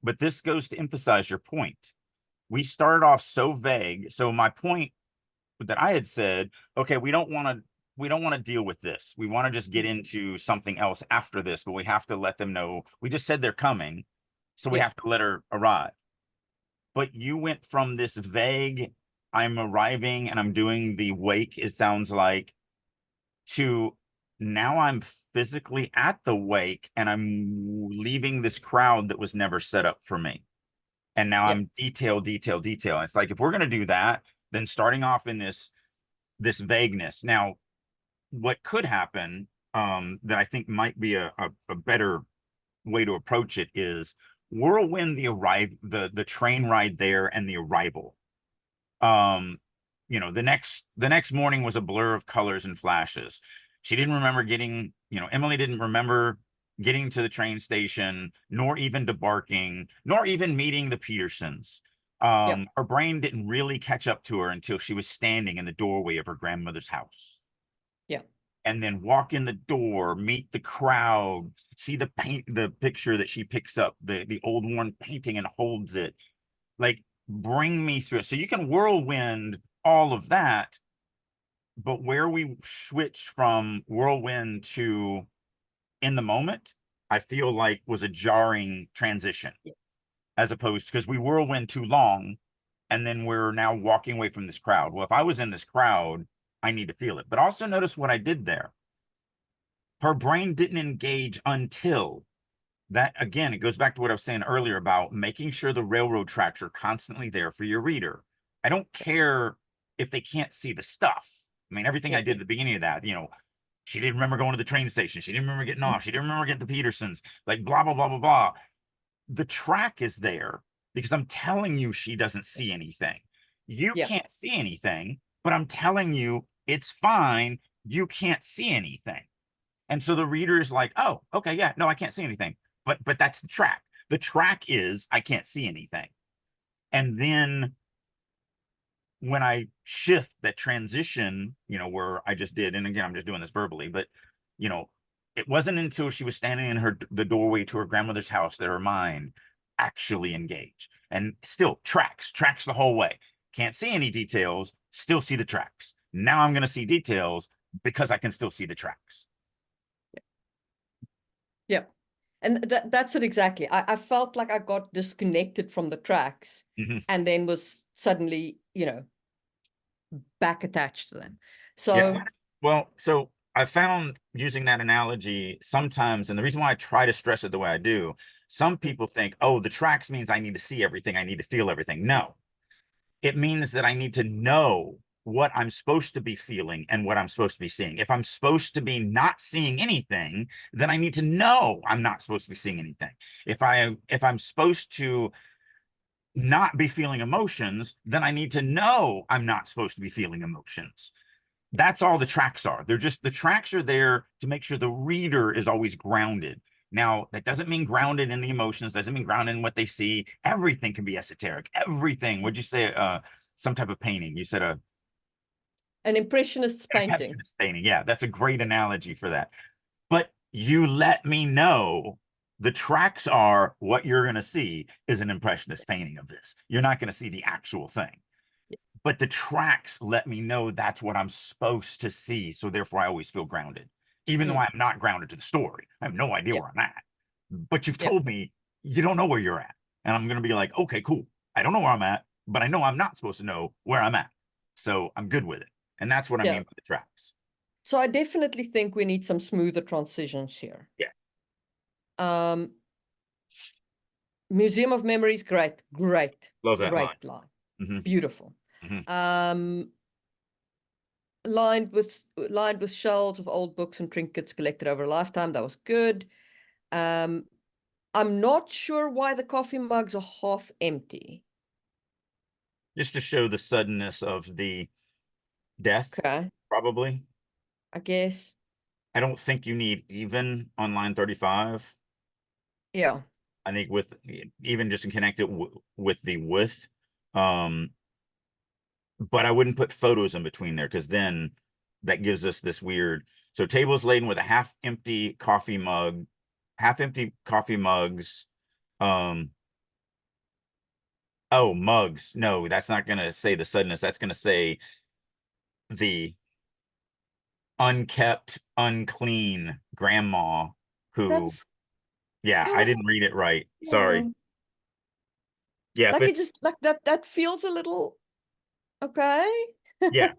But this goes to emphasize your point. We started off so vague. So my point that I had said, okay, we don't want to deal with this. We want to just get into something else after this, but we have to let them know. We just said they're coming, so we Yeah. have to let her arrive. But you went from this vague, I'm arriving and I'm doing the wake, it sounds like, to now I'm physically at the wake and I'm leaving this crowd that was never set up for me. And now Yeah. I'm detail. It's like, if we're going to do that, then starting off in this vagueness. Now, what could happen, that I think might be a better way to approach it, is whirlwind the train ride there and the arrival. The next morning was a blur of colors and flashes. She didn't remember Emily didn't remember getting to the train station, nor even debarking, nor even meeting the Petersons. Her brain didn't really catch up to her until she was standing in the doorway of her grandmother's house. Yeah. And then walk in the door, meet the crowd, see the picture that she picks up, the old worn painting, and holds it. Like, bring me through it. So you can whirlwind all of that, but where we switched from whirlwind to in the moment, I feel like was a jarring transition, as opposed to, because we whirlwind too long and then we're now walking away from this crowd. Well, if I was in this crowd, I need to feel it. But also notice what I did there. Her brain didn't engage until that. Again, it goes back to what I was saying earlier about making sure the railroad tracks are constantly there for your reader. I don't care if they can't see the stuff. I mean, everything I did at the beginning of that, she didn't remember going to the train station. She didn't remember getting off. She didn't remember getting the Petersons, like blah, blah, blah, blah, blah. The track is there because I'm telling you she doesn't see anything. You can't see anything, but I'm telling you it's fine. You can't see anything. And so the reader is like, oh, okay, yeah, no, I can't see anything. But that's the track. The track is I can't see anything. And then when I shift that transition, where I just did, and again, I'm just doing this verbally, but it wasn't until she was standing in the doorway to her grandmother's house that her mind actually engaged. And still tracks the whole way. Can't see any details, still see the tracks. Now I'm going to see details because I can still see the tracks. Yeah. And that's it exactly. I felt like I got disconnected from the tracks and then was suddenly, back attached to them. So, well, so I found using that analogy sometimes, and the reason why I try to stress it the way I do, some people think, oh, the tracks means I need to see everything. I need to feel everything. No, it means that I need to know what I'm supposed to be feeling and what I'm supposed to be seeing. If I'm supposed to be not seeing anything, then I need to know I'm not supposed to be seeing anything. If I'm supposed to not be feeling emotions, then I need to know I'm not supposed to be feeling emotions. That's all the tracks are. The tracks are there to make sure the reader is always grounded. Now, that doesn't mean grounded in the emotions, doesn't mean grounded in what they see. Everything can be esoteric. Everything. What'd you say? Some type of painting. You said an impressionist's painting. Impressionist painting. Yeah, that's a great analogy for that. But you let me know the tracks are what you're going to see is an impressionist painting of this. You're not going to see the actual thing. But the tracks let me know that's what I'm supposed to see. So therefore, I always feel grounded, even though I'm not grounded to the story. I have no idea where I'm at. But you've told me you don't know where you're at. And I'm going to be like, okay, cool. I don't know where I'm at, but I know I'm not supposed to know where I'm at. So I'm good with it. And that's what I mean by the tracks. So I definitely think we need some smoother transitions here. Yeah. Museum of Memories, great. Love that line. Beautiful. Lined with shelves of old books and trinkets collected over a lifetime. That was good. I'm not sure why the coffee mugs are half empty. Just to show the suddenness of the death, probably. I guess. I don't think you need even on line 35. Yeah. I think with even just to connect it with the width. But I wouldn't put photos in between there because then that gives us this weird. So tables laden with a half empty coffee mugs. Oh, mugs. No, that's not going to say the suddenness. That's going to say the unkept, unclean grandma who, I didn't read it right. Sorry. Yeah. Like it's just like that feels a little, okay. Yeah.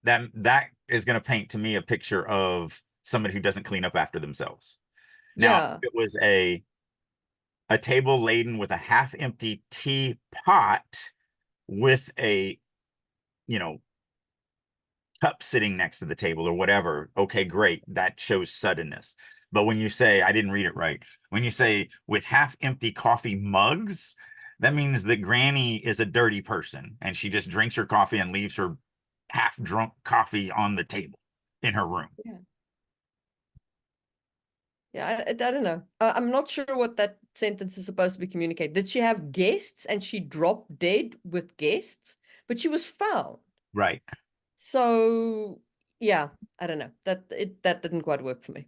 That is going to paint to me a picture of somebody who doesn't clean up after themselves. Now, if it was a table laden with a half empty teapot with a, cup sitting next to the table or whatever, okay, great. That shows suddenness. But when you say, I didn't read it right, when you say with half empty coffee mugs, that means that Granny is a dirty person and she just drinks her coffee and leaves her half drunk coffee on the table in her room. Yeah, I don't know. I'm not sure what that sentence is supposed to be communicating. Did she have guests and she dropped dead with guests? But she was found. Right. So yeah, I don't know. That didn't quite work for me.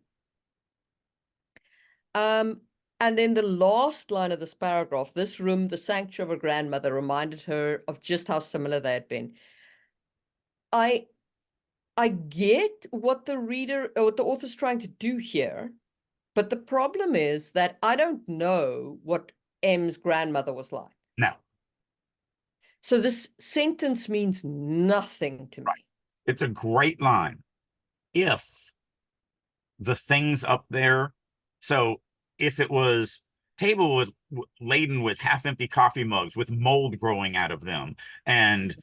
And then the last line of this paragraph, this room, the sanctuary of her grandmother, reminded her of just how similar they had been. I get what the reader or what the author's trying to do here, but the problem is that I don't know what M's grandmother was like. No. So this sentence means nothing to me. It's a great line. If the things up there, so if it was table with laden with half-empty coffee mugs with mold growing out of them and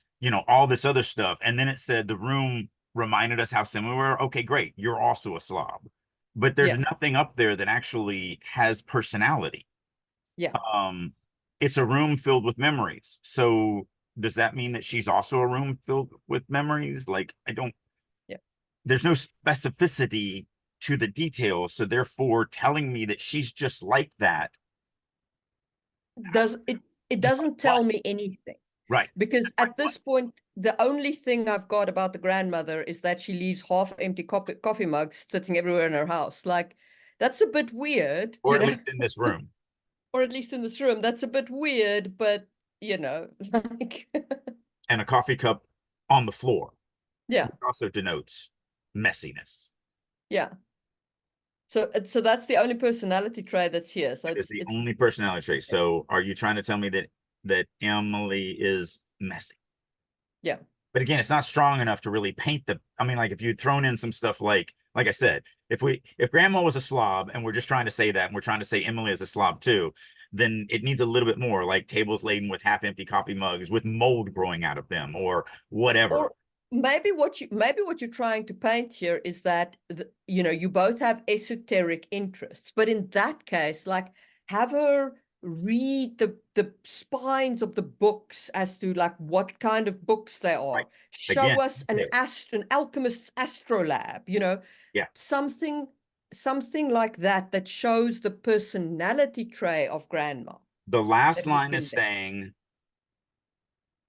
all this other stuff, and then it said the room reminded us how similar we were, okay, great, you're also a slob. But there's nothing up there that actually has personality. Yeah. It's a room filled with memories. So does that mean that she's also a room filled with memories? Like, I don't, there's no specificity to the details. So therefore telling me that she's just like that. It doesn't tell me anything. Right. Because at this point, the only thing I've got about the grandmother is that she leaves half-empty coffee mugs sitting everywhere in her house. Like, that's a bit weird. Or at least in this room. Or at least in this room. That's a bit weird, but, like... And a coffee cup on the floor. Yeah. Which also denotes messiness. Yeah. So that's the only personality trait that's here. So it's the only personality trait. So are you trying to tell me that Emily is messy? Yeah. But again, it's not strong enough to really paint I mean, like if you'd thrown in some stuff like I said, if grandma was a slob and we're just trying to say that and we're trying to say Emily is a slob too, then it needs a little bit more, like tables laden with half-empty coffee mugs with mold growing out of them or whatever. Or maybe what you're trying to paint here is that you both have esoteric interests, but in that case, like, have her read the spines of the books as to like what kind of books they are. Right. Show Again, us an alchemist's astrolabe, yeah, something like that shows the personality trait of grandma. The last line is saying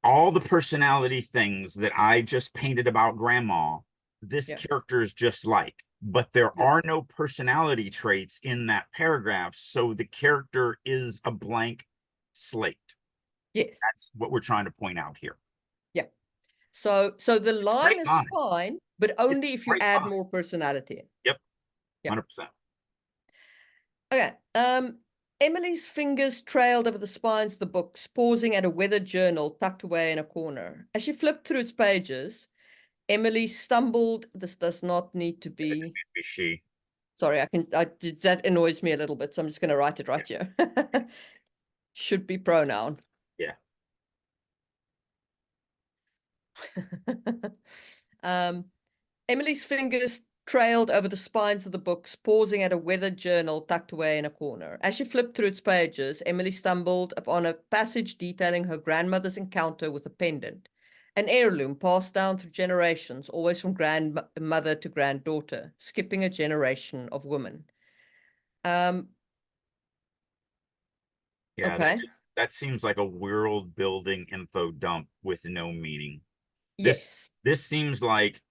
all the personality things that I just painted about grandma, this character is just like, but there are no personality traits in that paragraph. So the character is a blank slate. Yes. That's what we're trying to point out here. Yeah. So the line is fine, but only if you add more personality in. Yep. 100%. Okay. Emily's fingers trailed over the spines of the books, pausing at a weathered journal tucked away in a corner. As she flipped through its pages, Emily stumbled. This does not need to be she. Sorry, that annoys me a little bit, so I'm just going to write it right here. Should be pronoun. Yeah. Emily's fingers trailed over the spines of the books, pausing at a weathered journal tucked away in a corner. As she flipped through its pages, Emily stumbled upon a passage detailing her grandmother's encounter with a pendant, an heirloom passed down through generations, always from grandmother to granddaughter, skipping a generation of women. Yeah, okay. That seems like a world building info dump with no meaning. Yes. This seems like,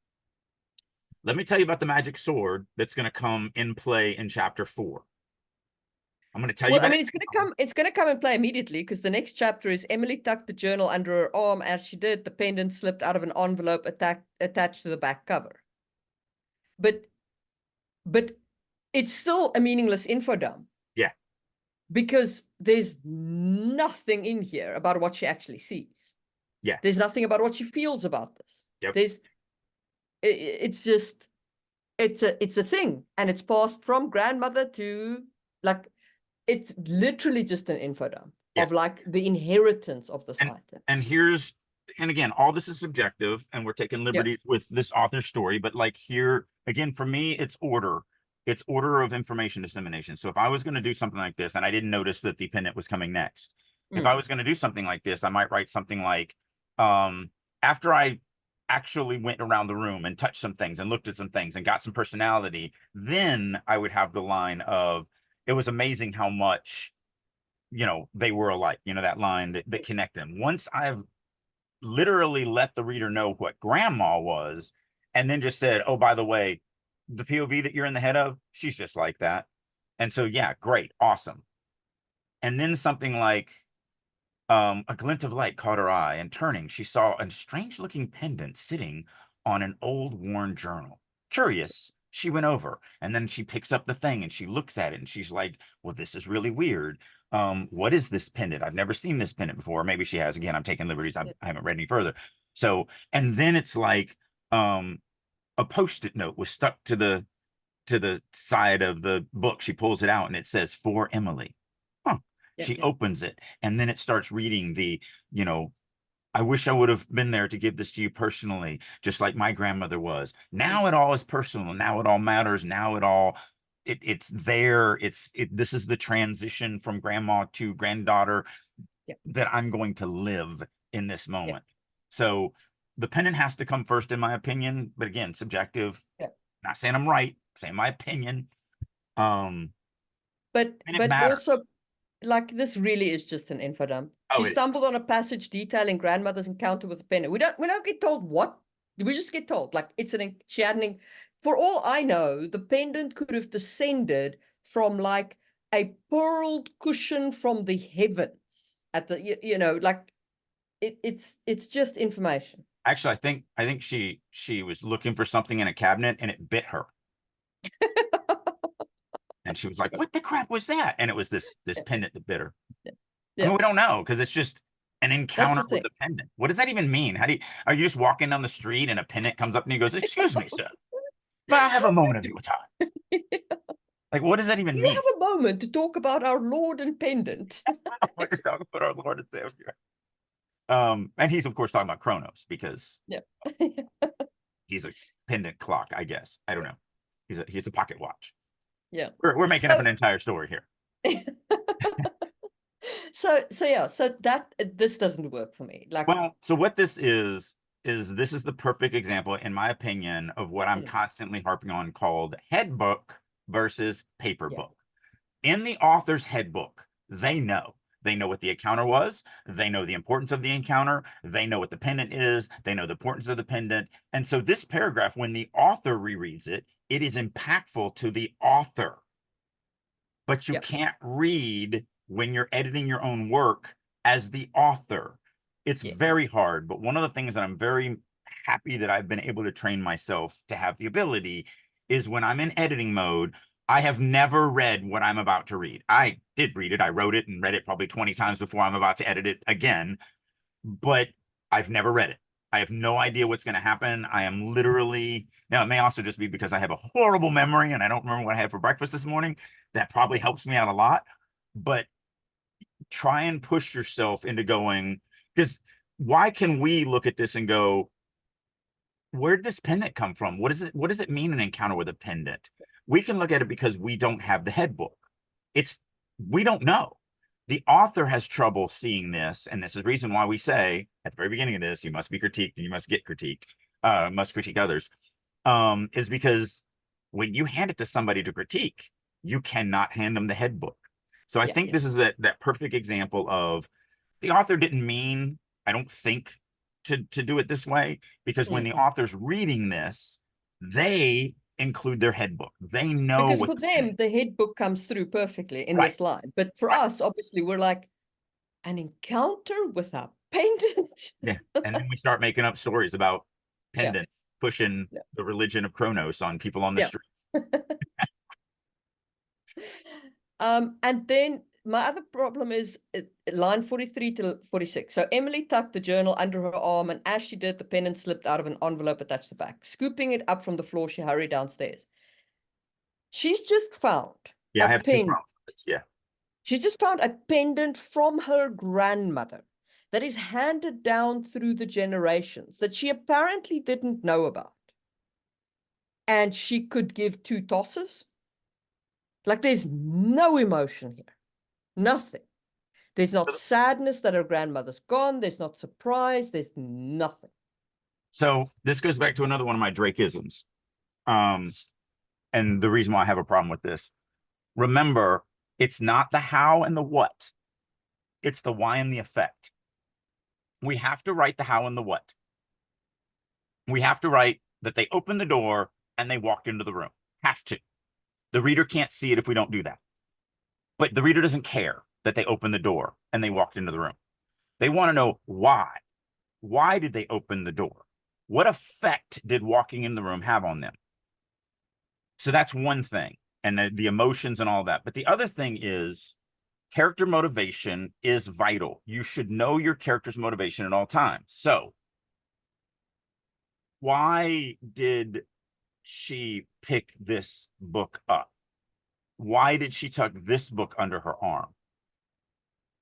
let me tell you about the magic sword that's going to come in play in chapter 4. I'm going to tell you about it's going to come and play immediately, because the next chapter is Emily tucked the journal under her arm. As she did, the pendant slipped out of an envelope attached to the back cover. But it's still a meaningless info dump. Yeah. Because there's nothing in here about what she actually sees. Yeah. There's nothing about what she feels about this. Yep. It's a thing, and it's passed from grandmother to, like, it's literally just an info dump of like the inheritance of this item. And again, all this is subjective and we're taking liberties with this author's story, but like here again, for me, it's order of information dissemination. So if I was going to do something like this and I didn't notice that the pendant was coming next, if I was going to do something like this, I might write something like, after I actually went around the room and touched some things and looked at some things and got some personality, then I would have the line of, it was amazing how much, they were alike, that line that connect them. Once I've literally let the reader know what grandma was, and then just said, oh, by the way, the POV that you're in the head of, she's just like that. And so, yeah, great, awesome. And then something like, a glint of light caught her eye, and turning, she saw a strange looking pendant sitting on an old worn journal. Curious, she went over, and then she picks up the thing and she looks at it and she's like, well, this is really weird. What is this pendant? I've never seen this pendant before. Maybe she has. Again, I'm taking liberties. I haven't read any further. So, and then it's like, a post-it note was stuck to the side of the book. She pulls it out and it says, for Emily. Huh. She opens it, and then it starts reading the, I wish I would have been there to give this to you personally, just like my grandmother was. Now it all is personal. Now it all matters. Now it's there. This is the transition from grandma to granddaughter that I'm going to live in this moment. So the pendant has to come first, in my opinion, but again, subjective. Not saying I'm right, saying my opinion. But also, like, this really is just an info dump. She stumbled on a passage detailing grandmother's encounter with the pendant. We don't get told what. We just get told, like, she had for all I know, the pendant could have descended from like a pearled cushion from the heavens at the, like, it's just information. Actually, I think she was looking for something in a cabinet and it bit her. And she was like, what the crap was that? And it was this pendant that bit her. I mean, we don't know, because it's just an encounter with a pendant. What does that even mean? Are you just walking down the street and a pendant comes up and he goes, excuse me, sir, may I have a moment of your time? Like, what does that even mean? You have a moment to talk about our Lord and pendant. We're talking about our Lord and Savior. And he's of course talking about Kronos, because he's a pendant clock, I guess. I don't know. He's a pocket watch. Yeah. We're making up an entire story here. So that this doesn't work for me. Like, well, so what this is this is the perfect example, in my opinion, of what I'm constantly harping on, called head book versus paper book. In the author's head book, they know what the encounter was. They know the importance of the encounter. They know what the pendant is. They know the importance of the pendant. And so this paragraph, when the author rereads it, it is impactful to the author. But you can't read when you're editing your own work as the author. It's very hard. But one of the things that I'm very happy that I've been able to train myself to have the ability is, when I'm in editing mode, I have never read what I'm about to read. I did read it. I wrote it and read it probably 20 times before I'm about to edit it again, but I've never read it. I have no idea what's going to happen. I am literally, now it may also just be because I have a horrible memory and I don't remember what I had for breakfast this morning. That probably helps me out a lot, but try and push yourself into going, because why can we look at this and go, where did this pendant come from? What does it mean, an encounter with a pendant? We can look at it because we don't have the head book. We don't know. The author has trouble seeing this, and this is the reason why we say at the very beginning of this, you must be critiqued and you must get critiqued, must critique others, is because when you hand it to somebody to critique, you cannot hand them the head book. So I think this is that perfect example of, the author didn't mean, I don't think, to do it this way, because when the author's reading this, they include their head book. They know, because for them the head book comes through perfectly in this line, but for us, obviously, we're like, an encounter with a pendant. And then we start making up stories about pendants pushing the religion of Kronos on people on the streets. And then my other problem is line 43 to 46. So Emily tucked the journal under her arm, and as she did, the pendant slipped out of an envelope attached to the back. Scooping it up from the floor, she hurried downstairs. She's just found I have two problems. She's just found a pendant from her grandmother that is handed down through the generations that she apparently didn't know about. And she could give two tosses. Like, there's no emotion here. Nothing. There's not sadness that her grandmother's gone. There's not surprise. There's nothing. So this goes back to another one of my Drakeisms. And the reason why I have a problem with this. Remember, it's not the how and the what. It's the why and the effect. We have to write the how and the what. We have to write that they opened the door and they walked into the room. Has to. The reader can't see it if we don't do that. But the reader doesn't care that they opened the door and they walked into the room. They want to know why. Why did they open the door? What effect did walking in the room have on them? So that's one thing, and the emotions and all that. But the other thing is character motivation is vital. You should know your character's motivation at all times. So why did she pick this book up? Why did she tuck this book under her arm?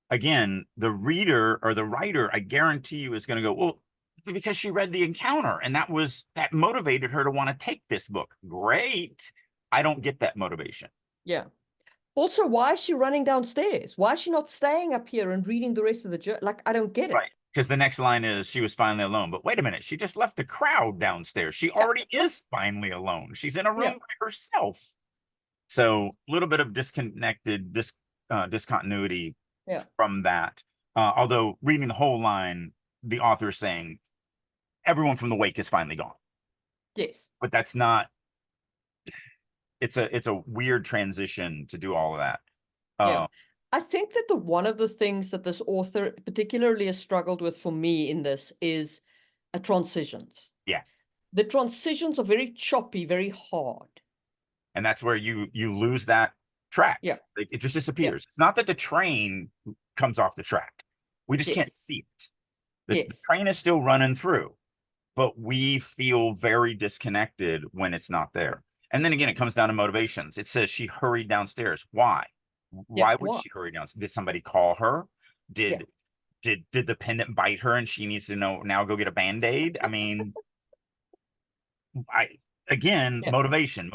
Again, the reader or the writer, I guarantee you, is going to go, well, because she read the encounter and that motivated her to want to take this book. Great. I don't get that motivation. Yeah. Also, why is she running downstairs? Why is she not staying up here and reading the rest of the journal? Like, I don't get it. Right. Because the next line is she was finally alone. But wait a minute, she just left the crowd downstairs. She already is finally alone. She's in a room by herself. So a little bit of disconnected discontinuity from that. Although reading the whole line, the author is saying everyone from the wake is finally gone. Yes. But that's not, it's a weird transition to do all of that. Yeah. I think that one of the things that this author particularly has struggled with for me in this is transitions. Yeah. The transitions are very choppy, very hard. And that's where you lose that track. Yeah. It just disappears. It's not that the train comes off the track. We just can't see it. The train is still running through, but we feel very disconnected when it's not there. And then again, it comes down to motivations. It says she hurried downstairs. Why? Why would she hurry downstairs? Did somebody call her? Did the pendant bite her and she needs to now go get a Band-Aid? I mean, motivation.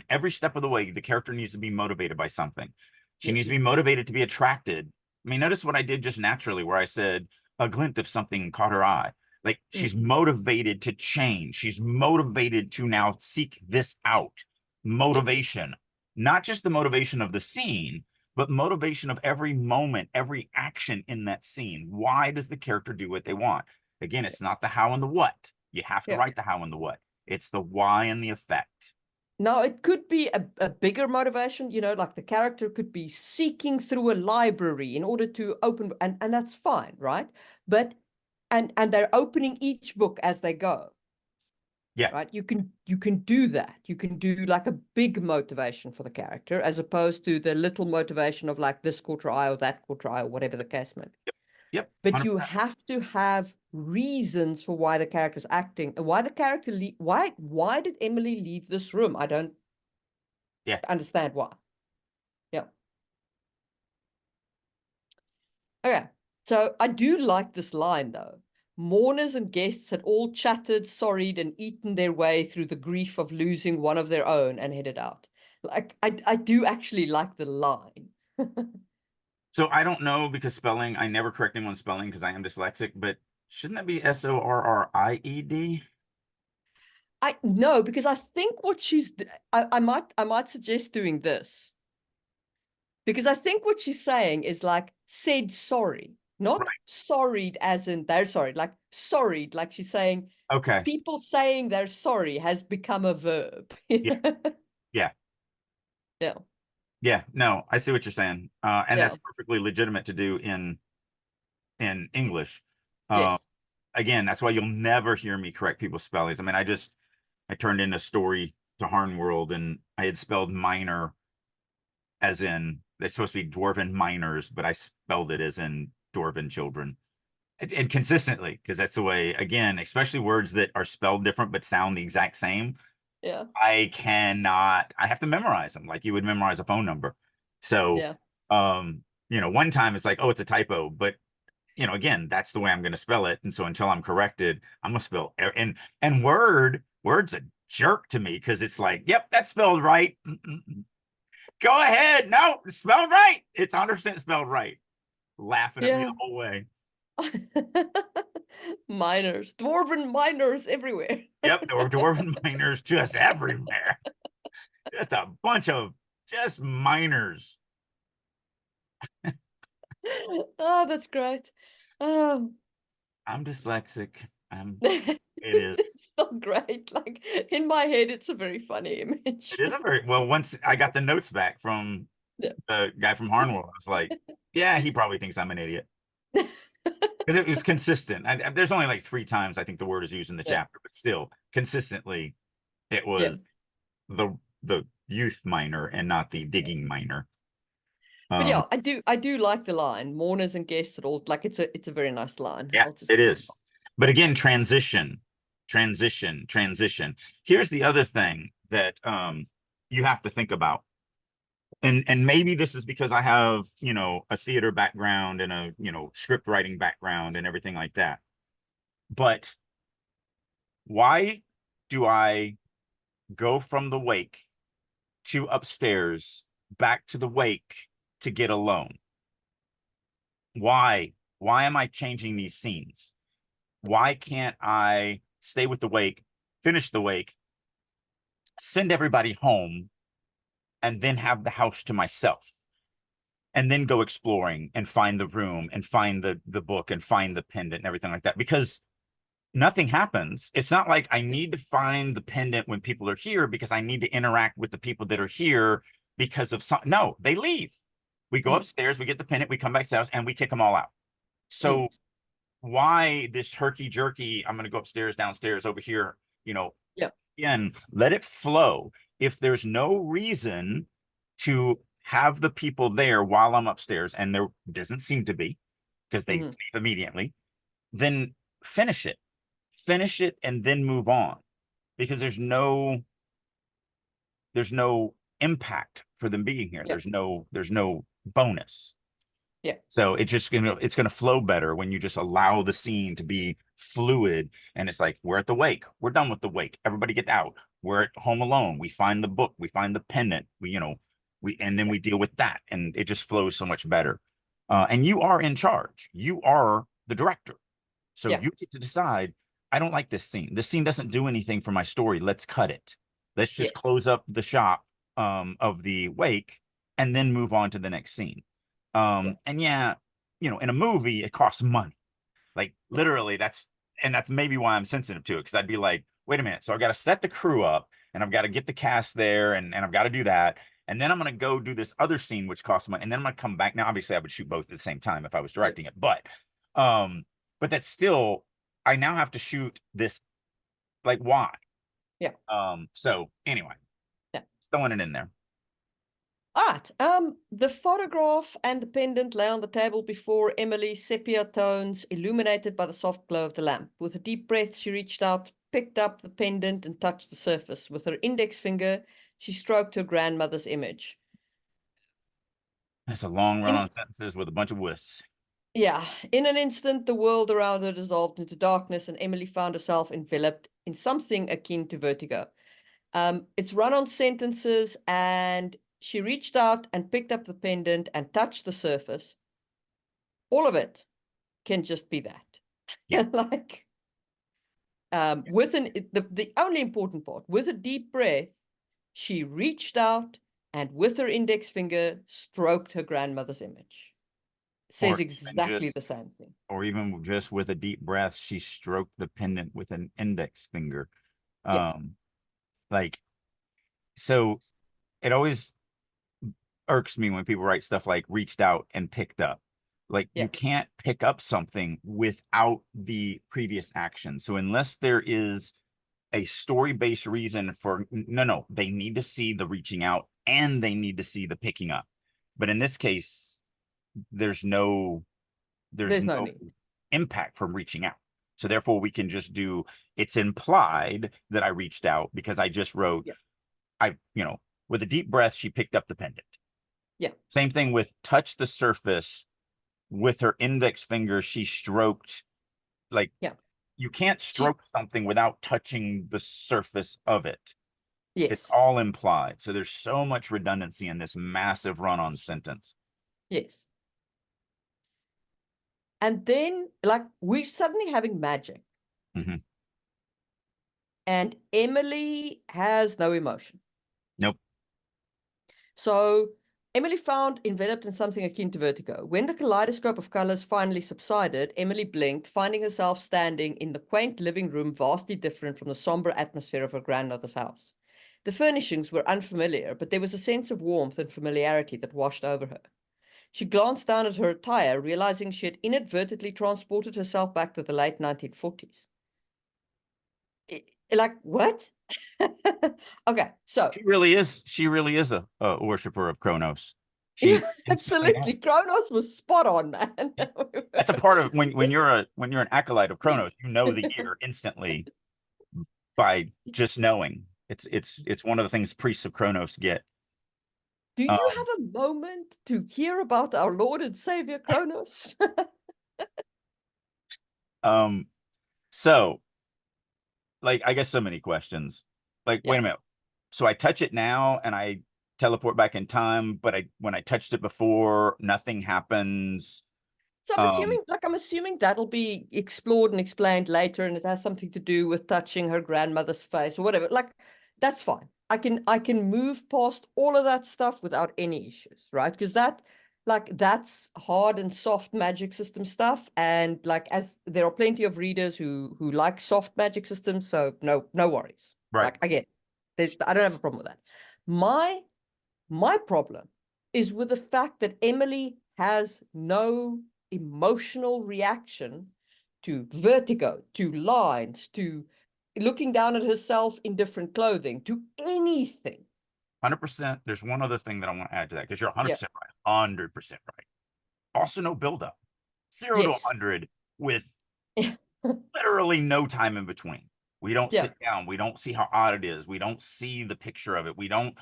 Every step of the way, the character needs to be motivated by something. She needs to be motivated to be attracted. I mean, notice what I did just naturally where I said a glint of something caught her eye. Like she's motivated to change. She's motivated to now seek this out. Motivation, not just the motivation of the scene, but motivation of every moment, every action in that scene. Why does the character do what they want? Again, it's not the how and the what. You have to write the how and the what. It's the why and the effect. Now, it could be a bigger motivation, like the character could be seeking through a library in order to open, and that's fine, right? But, and they're opening each book as they go. Yeah. Right. You can do that. You can do like a big motivation for the character as opposed to the little motivation of like this caught your eye or that caught your eye or whatever the case may be. Yep. But 100%. you have to have reasons for why the character's acting and why the character why did Emily leave this room? I don't understand why. Yeah. Okay. So I do like this line though. Mourners and guests had all chatted, sorried, and eaten their way through the grief of losing one of their own and headed out. Like I do actually like the line. So I don't know because spelling, I never correct anyone's spelling because I am dyslexic, but shouldn't that be Sorried? No, because I think what I might suggest doing this. Because I think what she's saying is like said sorry, not sorried as in they're sorry, like sorried, like she's saying people saying they're sorry has become a verb. Yeah. No, I see what you're saying. And that's perfectly legitimate to do in English. Again, that's why you'll never hear me correct people's spellings. I mean, I turned in a story to Harn World and I had spelled minor as in it's supposed to be dwarven minors, but I spelled it as in dwarven children. And consistently, because that's the way, again, especially words that are spelled different but sound the exact same. Yeah. I have to memorize them like you would memorize a phone number. So, one time it's like, oh, it's a typo, but again, that's the way I'm going to spell it. And so until I'm corrected, I'm going to spell and word's a jerk to me because it's like, yep, that's spelled right. Go ahead. No, it's spelled right. It's 100% spelled right. Laughing at me the whole way. Miners, dwarven miners everywhere. Yep, there were dwarven miners just everywhere. Just a bunch of just miners. Oh, that's great. Um, I'm dyslexic. it It is. it's still great. Like in my head, it's a very funny image. It is a very well. Once I got the notes back from Yeah. the guy from Harnwell, I was like, yeah, he probably thinks I'm an idiot because it was consistent. There's only like 3 times I think the word is used in the Yeah. chapter, but still consistently, it Yeah. was the youth miner and not the digging miner. But yeah, I do like the line, mourners and guests at all. Like it's a very nice line. Yeah, it is. But again, transition. Here's the other thing that you have to think about. And maybe this is because I have, a theater background and a, script writing background and everything like that. But why do I go from the wake to upstairs back to the wake to get alone? Why am I changing these scenes? Why can't I stay with the wake, finish the wake, send everybody home, and then have the house to myself, and then go exploring and find the room and find the book and find the pendant and everything like that? Because nothing happens. It's not like I need to find the pendant when people are here because I need to interact with the people that are here because of some. No, they leave. We go upstairs, we get the pendant, we come back to the house, and we kick them all out. So why this herky jerky? I'm going to go upstairs, downstairs, over here. Yeah. Again, let it flow. If there's no reason to have the people there while I'm upstairs, and there doesn't seem to be, because they leave immediately, then finish it, and then move on, because there's no impact for them being here. Yeah. There's no bonus. Yeah. So it's gonna flow better when you just allow the scene to be fluid. And it's like, we're at the wake, we're done with the wake, everybody get out, we're at home alone, we find the book, we find the pendant, and then we deal with that, and it just flows so much better. And you are in charge, you are the director, so you get to decide, I don't like this scene, doesn't do anything for my story, let's cut it, let's just close up the shop of the wake, and then move on to the next scene. And in a movie, it costs money. Like literally, that's maybe why I'm sensitive to it. Because I'd be like, wait a minute. So I've got to set the crew up, and I've got to get the cast there, and I've got to do that. And then I'm going to go do this other scene, which costs money. And then I'm going to come back. Now, obviously, I would shoot both at the same time if I was directing it. But that's still, I now have to shoot this. Like, why? Yeah. So anyway, throwing it in there. All right. The photograph and the pendant lay on the table before Emily, sepia tones illuminated by the soft glow of the lamp. With a deep breath, she reached out, picked up the pendant, and touched the surface. With her index finger, she stroked her grandmother's image. That's a long run on sentences with a bunch of whiffs. Yeah. In an instant, the world around her dissolved into darkness, and Emily found herself enveloped in something akin to vertigo. It's run on sentences, and she reached out and picked up the pendant and touched the surface. All of it can just be that. Yeah. Like, the only important part, with a deep breath, she reached out and with her index finger stroked her grandmother's image. Says exactly the same thing. Or even just with a deep breath, she stroked the pendant with an index finger. So it always irks me when people write stuff like reached out and picked up. Like, you can't pick up something without the previous action. So unless there is a story-based reason for, no, they need to see the reaching out and they need to see the picking up. But in this case, there's no impact from reaching out. So therefore we can just do, it's implied that I reached out because I just wrote, with a deep breath, she picked up the pendant. Yeah. Same thing with touch the surface. With her index finger, she stroked, you can't stroke something without touching the surface of it. Yes. It's all implied. So there's so much redundancy in this massive run-on sentence. Yes. And then, like, we're suddenly having magic. Mhm. And Emily has no emotion. Nope. So Emily found enveloped in something akin to vertigo. When the kaleidoscope of colors finally subsided, Emily blinked, finding herself standing in the quaint living room, vastly different from the somber atmosphere of her grandmother's house. The furnishings were unfamiliar, but there was a sense of warmth and familiarity that washed over her. She glanced down at her attire, realizing she had inadvertently transported herself back to the late 1940s. Like, what? Okay, so She really is a worshiper of Kronos. yeah, She instantly absolutely. Kronos was spot on, man. that's a part of when you're an acolyte of Kronos, you know the year instantly by just knowing. It's one of the things priests of Kronos get. Do you Um, have a moment to hear about our Lord and Savior Kronos? um, so like I guess so many questions. Like, Yeah. wait a minute. So I touch it now and I teleport back in time, but when I touched it before, nothing happens. So I'm assuming that'll be explored and explained later, and it has something to do with touching her grandmother's face or whatever. Like, that's fine. I can move past all of that stuff without any issues, right? Because that's hard and soft magic system stuff. And like, as there are plenty of readers who like soft magic systems, so no worries. Right. Like, again, I don't have a problem with that. My problem is with the fact that Emily has no emotional reaction to vertigo, to lines, to looking down at herself in different clothing, to anything. 100%. There's one other thing that I want to add to that because you're Yeah. 100% right. 100% right. Also, no buildup. 0 to Yes. 100 with literally no time in between. We don't Yeah. sit down. We don't see how odd it is. We don't see the picture of it. We don't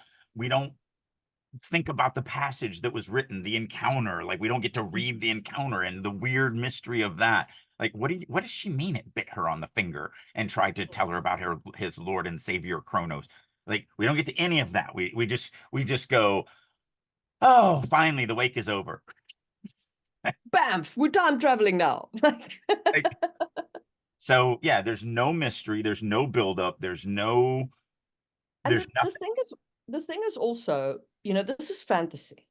think about the passage that was written, the encounter. Like, we don't get to read the encounter and the weird mystery of that. Like, what does she mean it bit her on the finger and tried to tell her about his Lord and Savior Kronos? Like, we don't get to any of that. We just go, oh, finally the wake is over. Bamf, we're time traveling now. Like, so yeah, there's no mystery, there's no buildup, And there's nothing. the thing is also, this is fantasy.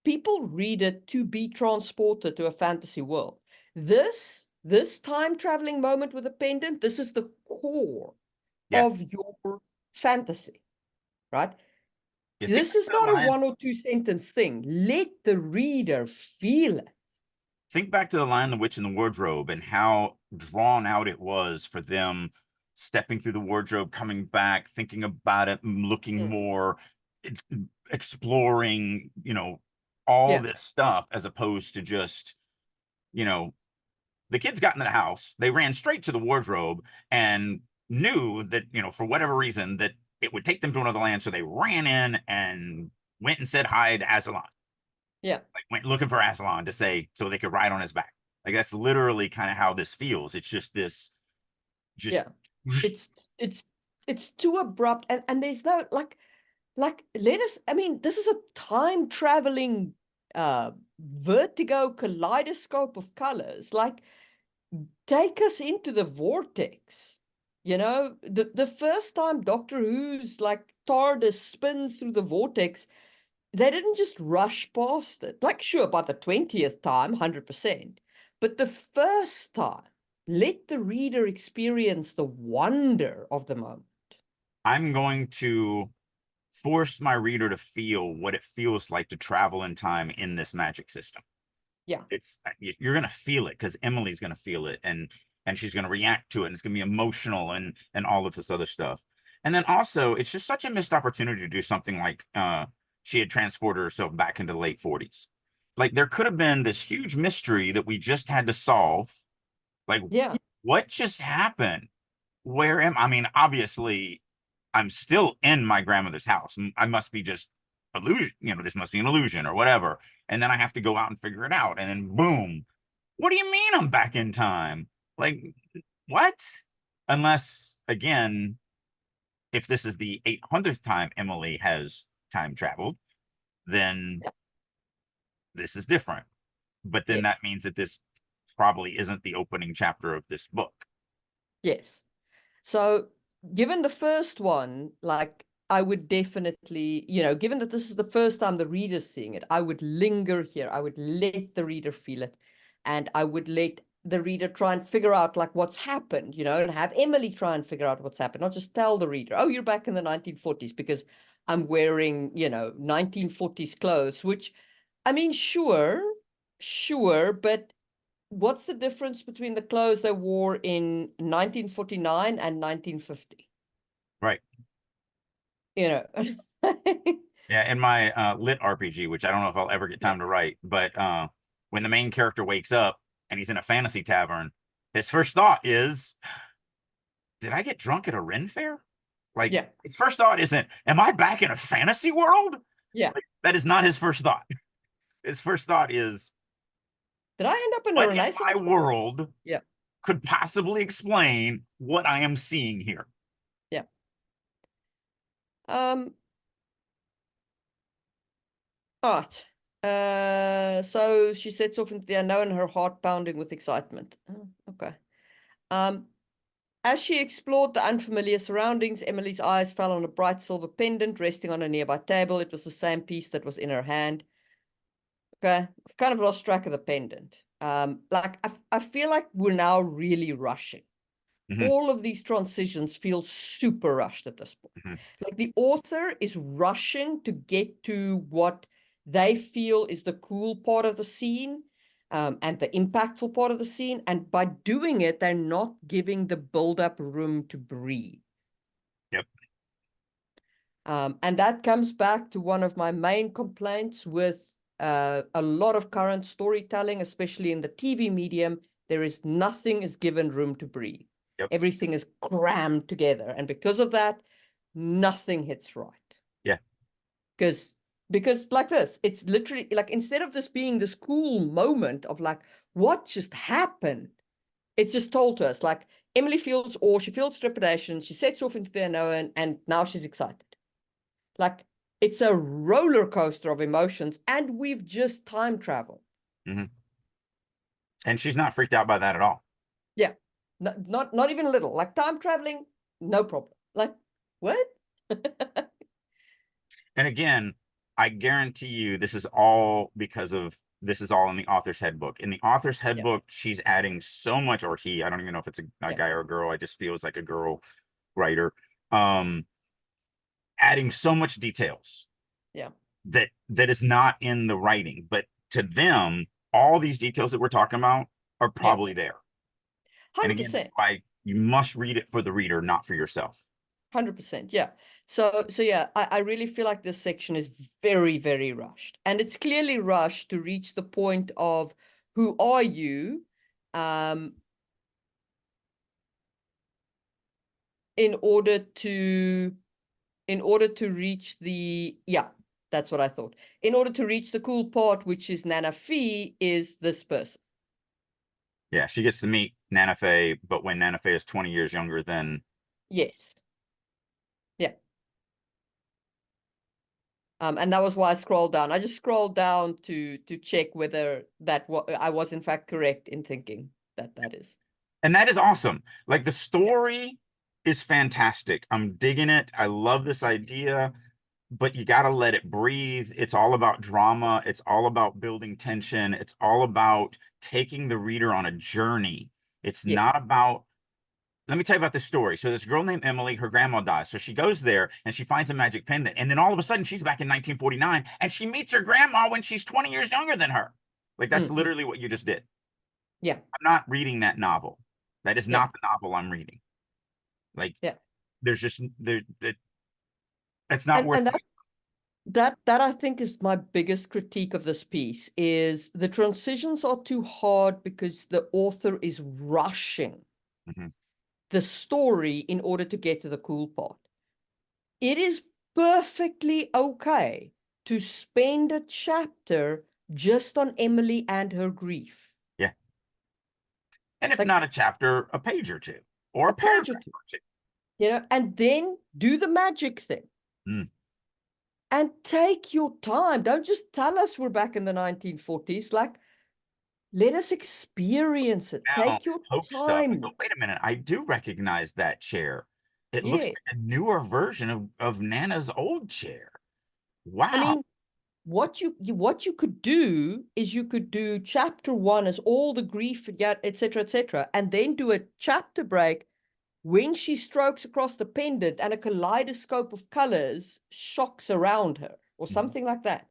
People read it to be transported to a fantasy world. This time traveling moment with a pendant, this is the core Yeah. of your fantasy, right? You think This back is to the not a line, one or two sentence thing. Let the reader feel it. think back to the Lion, the Witch, and the Wardrobe and how drawn out it was for them stepping through the wardrobe, coming back, thinking about it, looking more, exploring, all Yeah, this stuff as opposed to just, you know, the kids got in the house, they ran straight to the wardrobe and knew that, for whatever reason, that it would take them to another land. So they ran in and went and said hi to Aslan. yeah, Like, went looking for Aslan to say so they could ride on his back. Like, that's literally kind of how this feels. It's just this, just yeah. It's it's it's too abrupt, and there's no let us, I mean, this is a time traveling vertigo kaleidoscope of colors. Like, take us into the vortex. The first time Doctor Who's like TARDIS spins through the vortex, they didn't just rush past it. Like, sure, by the 20th time, 100%. But the first time, let the reader experience the wonder of the moment. I'm going to force my reader to feel what it feels like to travel in time in this magic system. Yeah. You're going to feel it because Emily's going to feel it, and she's going to react to it, and it's going to be emotional and all of this other stuff. And then also, it's just such a missed opportunity to do something like she had transported herself back into the late 40s. Like, there could have been this huge mystery that we just had to solve. Like, Yeah. what just happened? I mean, obviously, I'm still in my grandmother's house. I must be just illusion, this must be an illusion or whatever. And then I have to go out and figure it out. And then boom, what do you mean I'm back in time? Like, what? Unless, again, if this is the 800th time Emily has time traveled, then Yeah. this is different. But then that Yes. means that this probably isn't the opening chapter of this book. Yes. So given the first one, like I would definitely, given that this is the first time the reader's seeing it, I would linger here. I would let the reader feel it. And I would let the reader try and figure out like what's happened, and have Emily try and figure out what's happened, not just tell the reader, oh, you're back in the 1940s because I'm wearing, 1940s clothes, which, I mean, sure, but what's the difference between the clothes they wore in 1949 and 1950? Right. Yeah, in my lit RPG, which I don't know if I'll ever get time to write, but when the main character wakes up and he's in a fantasy tavern, his first thought is, did I get drunk at a Ren fair? Like, Yeah. his first thought isn't, am I back in a fantasy world? Yeah. Like, that is not his first thought. His first thought is, did I end up in a what in Renaissance my world Yeah. could possibly explain what I am seeing here? Yeah. All right. So she sets off into the unknown, her heart pounding with excitement. Oh, okay. As she explored the unfamiliar surroundings, Emily's eyes fell on a bright silver pendant resting on a nearby table. It was the same piece that was in her hand. Okay, I've kind of lost track of the pendant. Like I feel like we're now really rushing. All of these transitions feel super rushed at this point. Like the author is rushing to get to what they feel is the cool part of the scene, and the impactful part of the scene. And by doing it, they're not giving the build-up room to breathe. Yep. And that comes back to one of my main complaints with a lot of current storytelling, especially in the TV medium. Nothing is given room to breathe. Yep. Everything is crammed together. And because of that, nothing hits right. Yeah. Because like this, it's literally like, instead of this being this cool moment of like, what just happened? It's just told to us like, Emily feels awe, she feels trepidation, she sets off into the unknown, and now she's excited. Like, it's a roller coaster of emotions, and we've just time traveled. And she's not freaked out by that at all. Yeah. Not even a little. Like, time traveling, no problem. Like, what? And again, I guarantee you this is all because of this is all in the author's head book. In the author's head book, she's adding so much, or he, I don't even know if it's a guy or a girl. I just feels like a girl writer. Adding so much details. Yeah. That is not in the writing, but to them, all these details that we're talking about are probably there. 100%. And again, you must read it for the reader, not for yourself. 100%. Yeah. So yeah, I really feel like this section is very, very rushed. And it's clearly rushed to reach the point of, who are you? In order to reach the, that's what I thought. In order to reach the cool part, which is Nana Fee, is this person. Yeah, she gets to meet Nana Faye, but when Nana Faye is 20 years younger than... Yes. Yeah. And that was why I scrolled down. I just scrolled down to check whether I was in fact correct in thinking that is. And that is awesome. Like, the story is fantastic. I'm digging it. I love this idea, but you got to let it breathe. It's all about drama. It's all about building tension. It's all about taking the reader on a journey. It's not about, let me tell you about this story. So this girl named Emily, her grandma dies. So she goes there and she finds a magic pendant. And then all of a sudden she's back in 1949 and she meets her grandma when she's 20 years younger than her. Like, that's literally what you just did. Yeah. I'm not reading that novel. That is not the novel I'm reading. Like, there's just that's not worth it. That I think is my biggest critique of this piece, is the transitions are too hard because the author is rushing the story in order to get to the cool part. It is perfectly okay to spend a chapter just on Emily and her grief. Yeah. And if not a chapter, a page or two, or a paragraph or two. And then do the magic thing. And take your time. Don't just tell us we're back in the 1940s. Like, Let us experience it. Now, Take your Hope stuff. time. Oh, wait a minute. I do recognize that chair. It looks Yeah. like a newer version of Nana's old chair. I Wow. mean, what you could do is you could do chapter 1 as all the grief, yeah, etc., and then do a chapter break when she strokes across the pendant and a kaleidoscope of colors shocks around her, or something like that.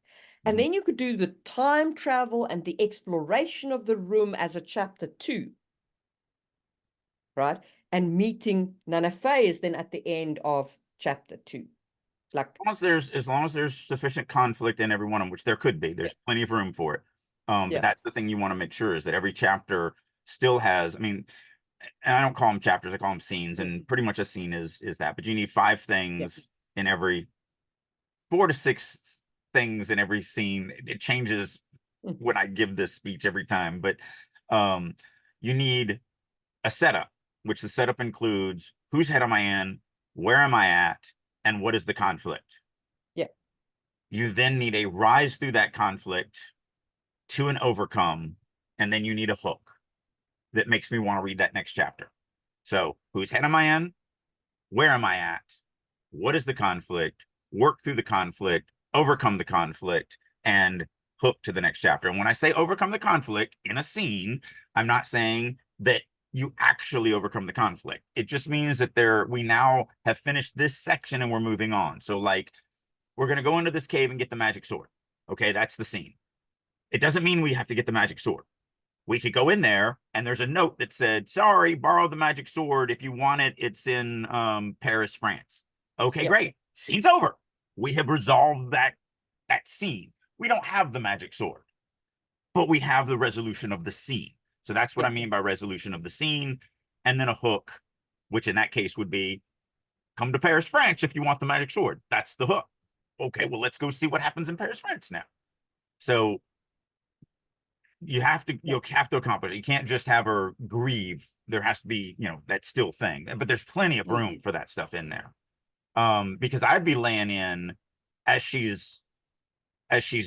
And then you could do the time travel and the exploration of the room as a chapter 2, right? And meeting Nana Faye is then at the end of chapter 2. Like, As long as there's sufficient conflict in every one of them, which there could be, there's plenty of room for it. But that's the thing you want to make sure is that every chapter still has, I mean, and I don't call them chapters, I call them scenes, and pretty much a scene is that. But you need 5 things in every 4 to 6 things in every scene. It changes when I give this speech every time, but you need a setup, which the setup includes whose head am I in, where am I at, and what is the conflict. You then need a rise through that conflict to an overcome, and then you need a hook that makes me want to read that next chapter. So whose head am I in, where am I at, what is the conflict, work through the conflict, overcome the conflict, and hook to the next chapter. And when I say overcome the conflict in a scene, I'm not saying that you actually overcome the conflict. It just means that we now have finished this section and we're moving on. So like, we're going to go into this cave and get the magic sword. Okay, that's the scene. It doesn't mean we have to get the magic sword. We could go in there and there's a note that said, sorry, borrow the magic sword. If you want it, it's in Paris, France. Okay, great. Scene's over. We have resolved that scene. We don't have the magic sword, but we have the resolution of the scene. So that's what I mean by resolution of the scene. And then a hook, which in that case would be, come to Paris, France if you want the magic sword. That's the hook. Okay, well, let's go see what happens in Paris, France now. So you have to accomplish it. You can't just have her grieve. There has to be, that still thing. But there's plenty of room for that stuff in there. Because I'd be laying in as she's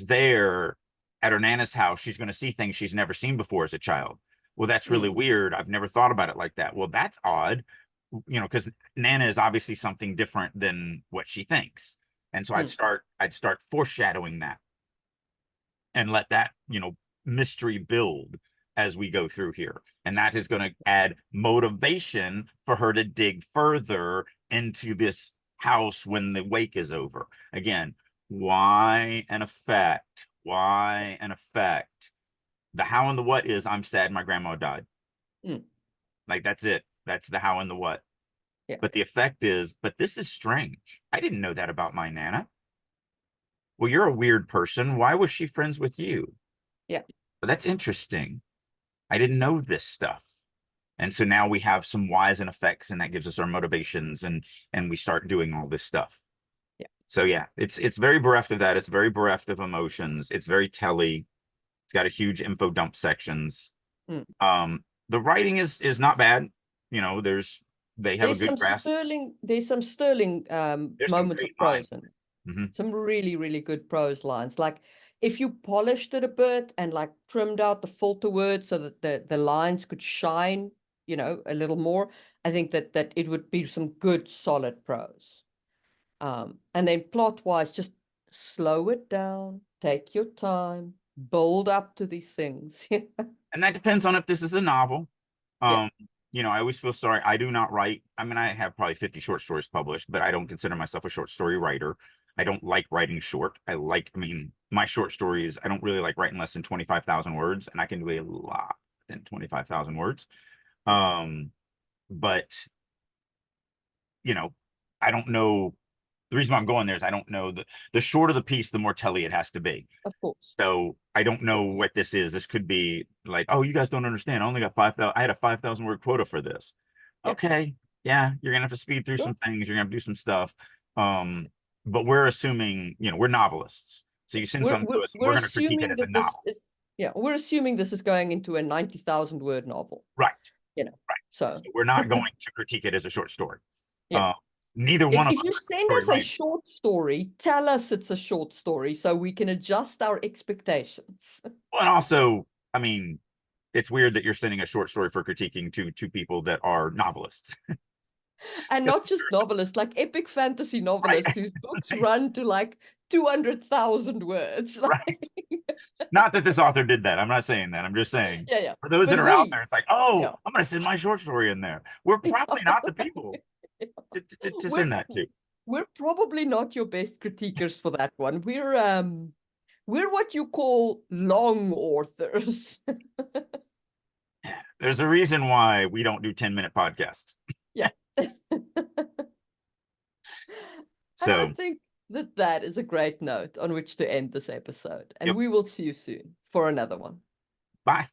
there at her Nana's house, she's going to see things she's never seen before as a child. Well, that's really weird. I've never thought about it like that. Well, that's odd, because Nana is obviously something different than what she thinks. And so I'd start foreshadowing that and let that, mystery build as we go through here. And that is going to add motivation for her to dig further into this house when the wake is over. Again, why an effect? Why an effect? The how and the what is, I'm sad my grandma died. Like, that's it. That's the how and the what. But the effect is, but this is strange. I didn't know that about my Nana. Well, you're a weird person. Why was she friends with you? But that's interesting. I didn't know this stuff. And so now we have some whys and effects, and that gives us our motivations, and we start doing all this stuff. So yeah, it's very bereft of that. It's very bereft of emotions. It's very telly. It's got a huge info dump sections. The writing is not bad. They have a good grasp. There's some sterling moments of prose in it. Some really, really good prose lines. Like, if you polished it a bit and like trimmed out the filter words so that the lines could shine, a little more, I think that it would be some good solid prose. And then plot wise, just slow it down, take your time, build up to these things. And that depends on if this is a novel. I always feel sorry. I do not write. I mean, I have probably 50 short stories published, but I don't consider myself a short story writer. I don't like writing short. My short stories, I don't really like writing less than 25,000 words, and I can do a lot in 25,000 words. But, I don't know. The reason why I'm going there is I don't know. The shorter the piece, the more telly it has to be. Of course. So I don't know what this is. This could be like, oh, you guys don't understand. I only got 5,000. I had a 5,000 word quota for this. Okay. Yeah. You're going to have to speed through some things. You're going to have to do some stuff. But we're assuming, we're novelists. So you send something to us, we're going to critique it as a novel. We're assuming this is going into a 90,000 word novel. Right. Right. So we're not going to critique it as a short story. Yeah. Neither one of us. If you send us a short story, tell us it's a short story so we can adjust our expectations. Well, and also, I mean, it's weird that you're sending a short story for critiquing to two people that are novelists. And not just novelists, like epic fantasy novelists whose books Right. run to like 200,000 words. Right. Not that this author did that. I'm not saying that. I'm just saying Yeah. for those that But are out there, it's like, oh, yeah. I'm going to send my short story in there. We're probably not the people to send that to. We're probably not your best critiquers for that one. We're what you call long authors. There's a reason why we don't do 10-minute podcasts. Yeah. So and I think that is a great note on which to end this episode. And Yep. we will see you soon for another one. Bye.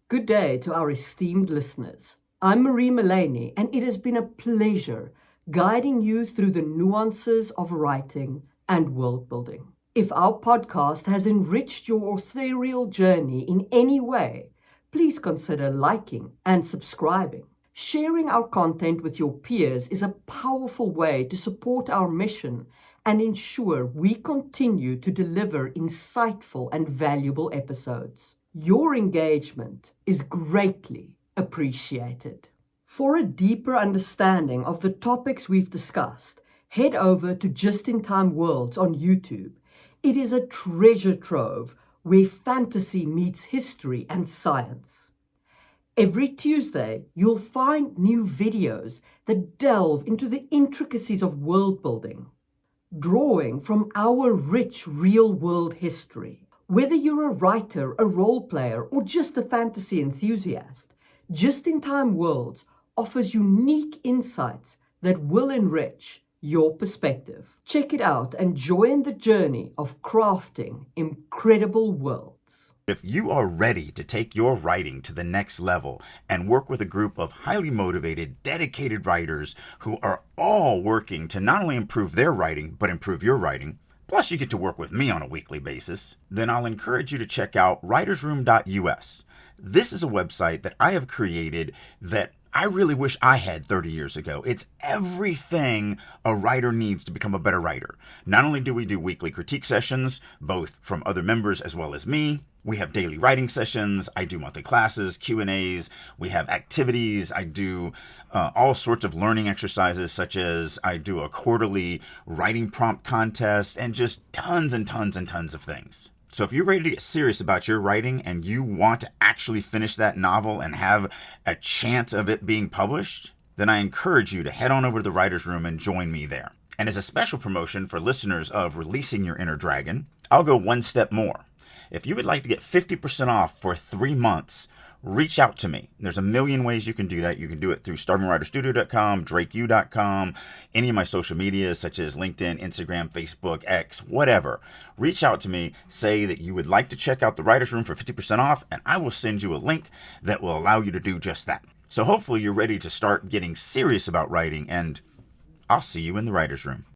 Good day to our esteemed listeners. I'm Marie Mullaney, and it has been a pleasure guiding you through the nuances of writing and world building. If our podcast has enriched your authorial journey in any way, please consider liking and subscribing. Sharing our content with your peers is a powerful way to support our mission and ensure we continue to deliver insightful and valuable episodes. Your engagement is greatly appreciated. For a deeper understanding of the topics we've discussed, head over to Just in Time Worlds on YouTube. It is a treasure trove where fantasy meets history and science. Every Tuesday, you'll find new videos that delve into the intricacies of world building, drawing from our rich real-world history. Whether you're a writer, a role player, or just a fantasy enthusiast, Just in Time Worlds offers unique insights that will enrich your perspective. Check it out and join the journey of crafting incredible worlds. If you are ready to take your writing to the next level and work with a group of highly motivated, dedicated writers who are all working to not only improve their writing, but improve your writing, plus you get to work with me on a weekly basis, then I'll encourage you to check out writersroom.us. This is a website that I have created that I really wish I had 30 years ago. It's everything a writer needs to become a better writer. Not only do we do weekly critique sessions, both from other members as well as me, we have daily writing sessions, I do monthly classes, Q&As, we have activities, I do all sorts of learning exercises, such as I do a quarterly writing prompt contest, and just tons and tons and tons of things. So if you're ready to get serious about your writing and you want to actually finish that novel and have a chance of it being published, then I encourage you to head on over to the Writer's Room and join me there. And as a special promotion for listeners of Releasing Your Inner Dragon, I'll go one step more. If you would like to get 50% off for 3 months, reach out to me. There's a million ways you can do that. You can do it through starvingwriterstudio.com, drakeu.com, any of my social medias such as LinkedIn, Instagram, Facebook, X, whatever. Reach out to me, say that you would like to check out the Writer's Room for 50% off, and I will send you a link that will allow you to do just that. So hopefully you're ready to start getting serious about writing, and I'll see you in the Writer's Room.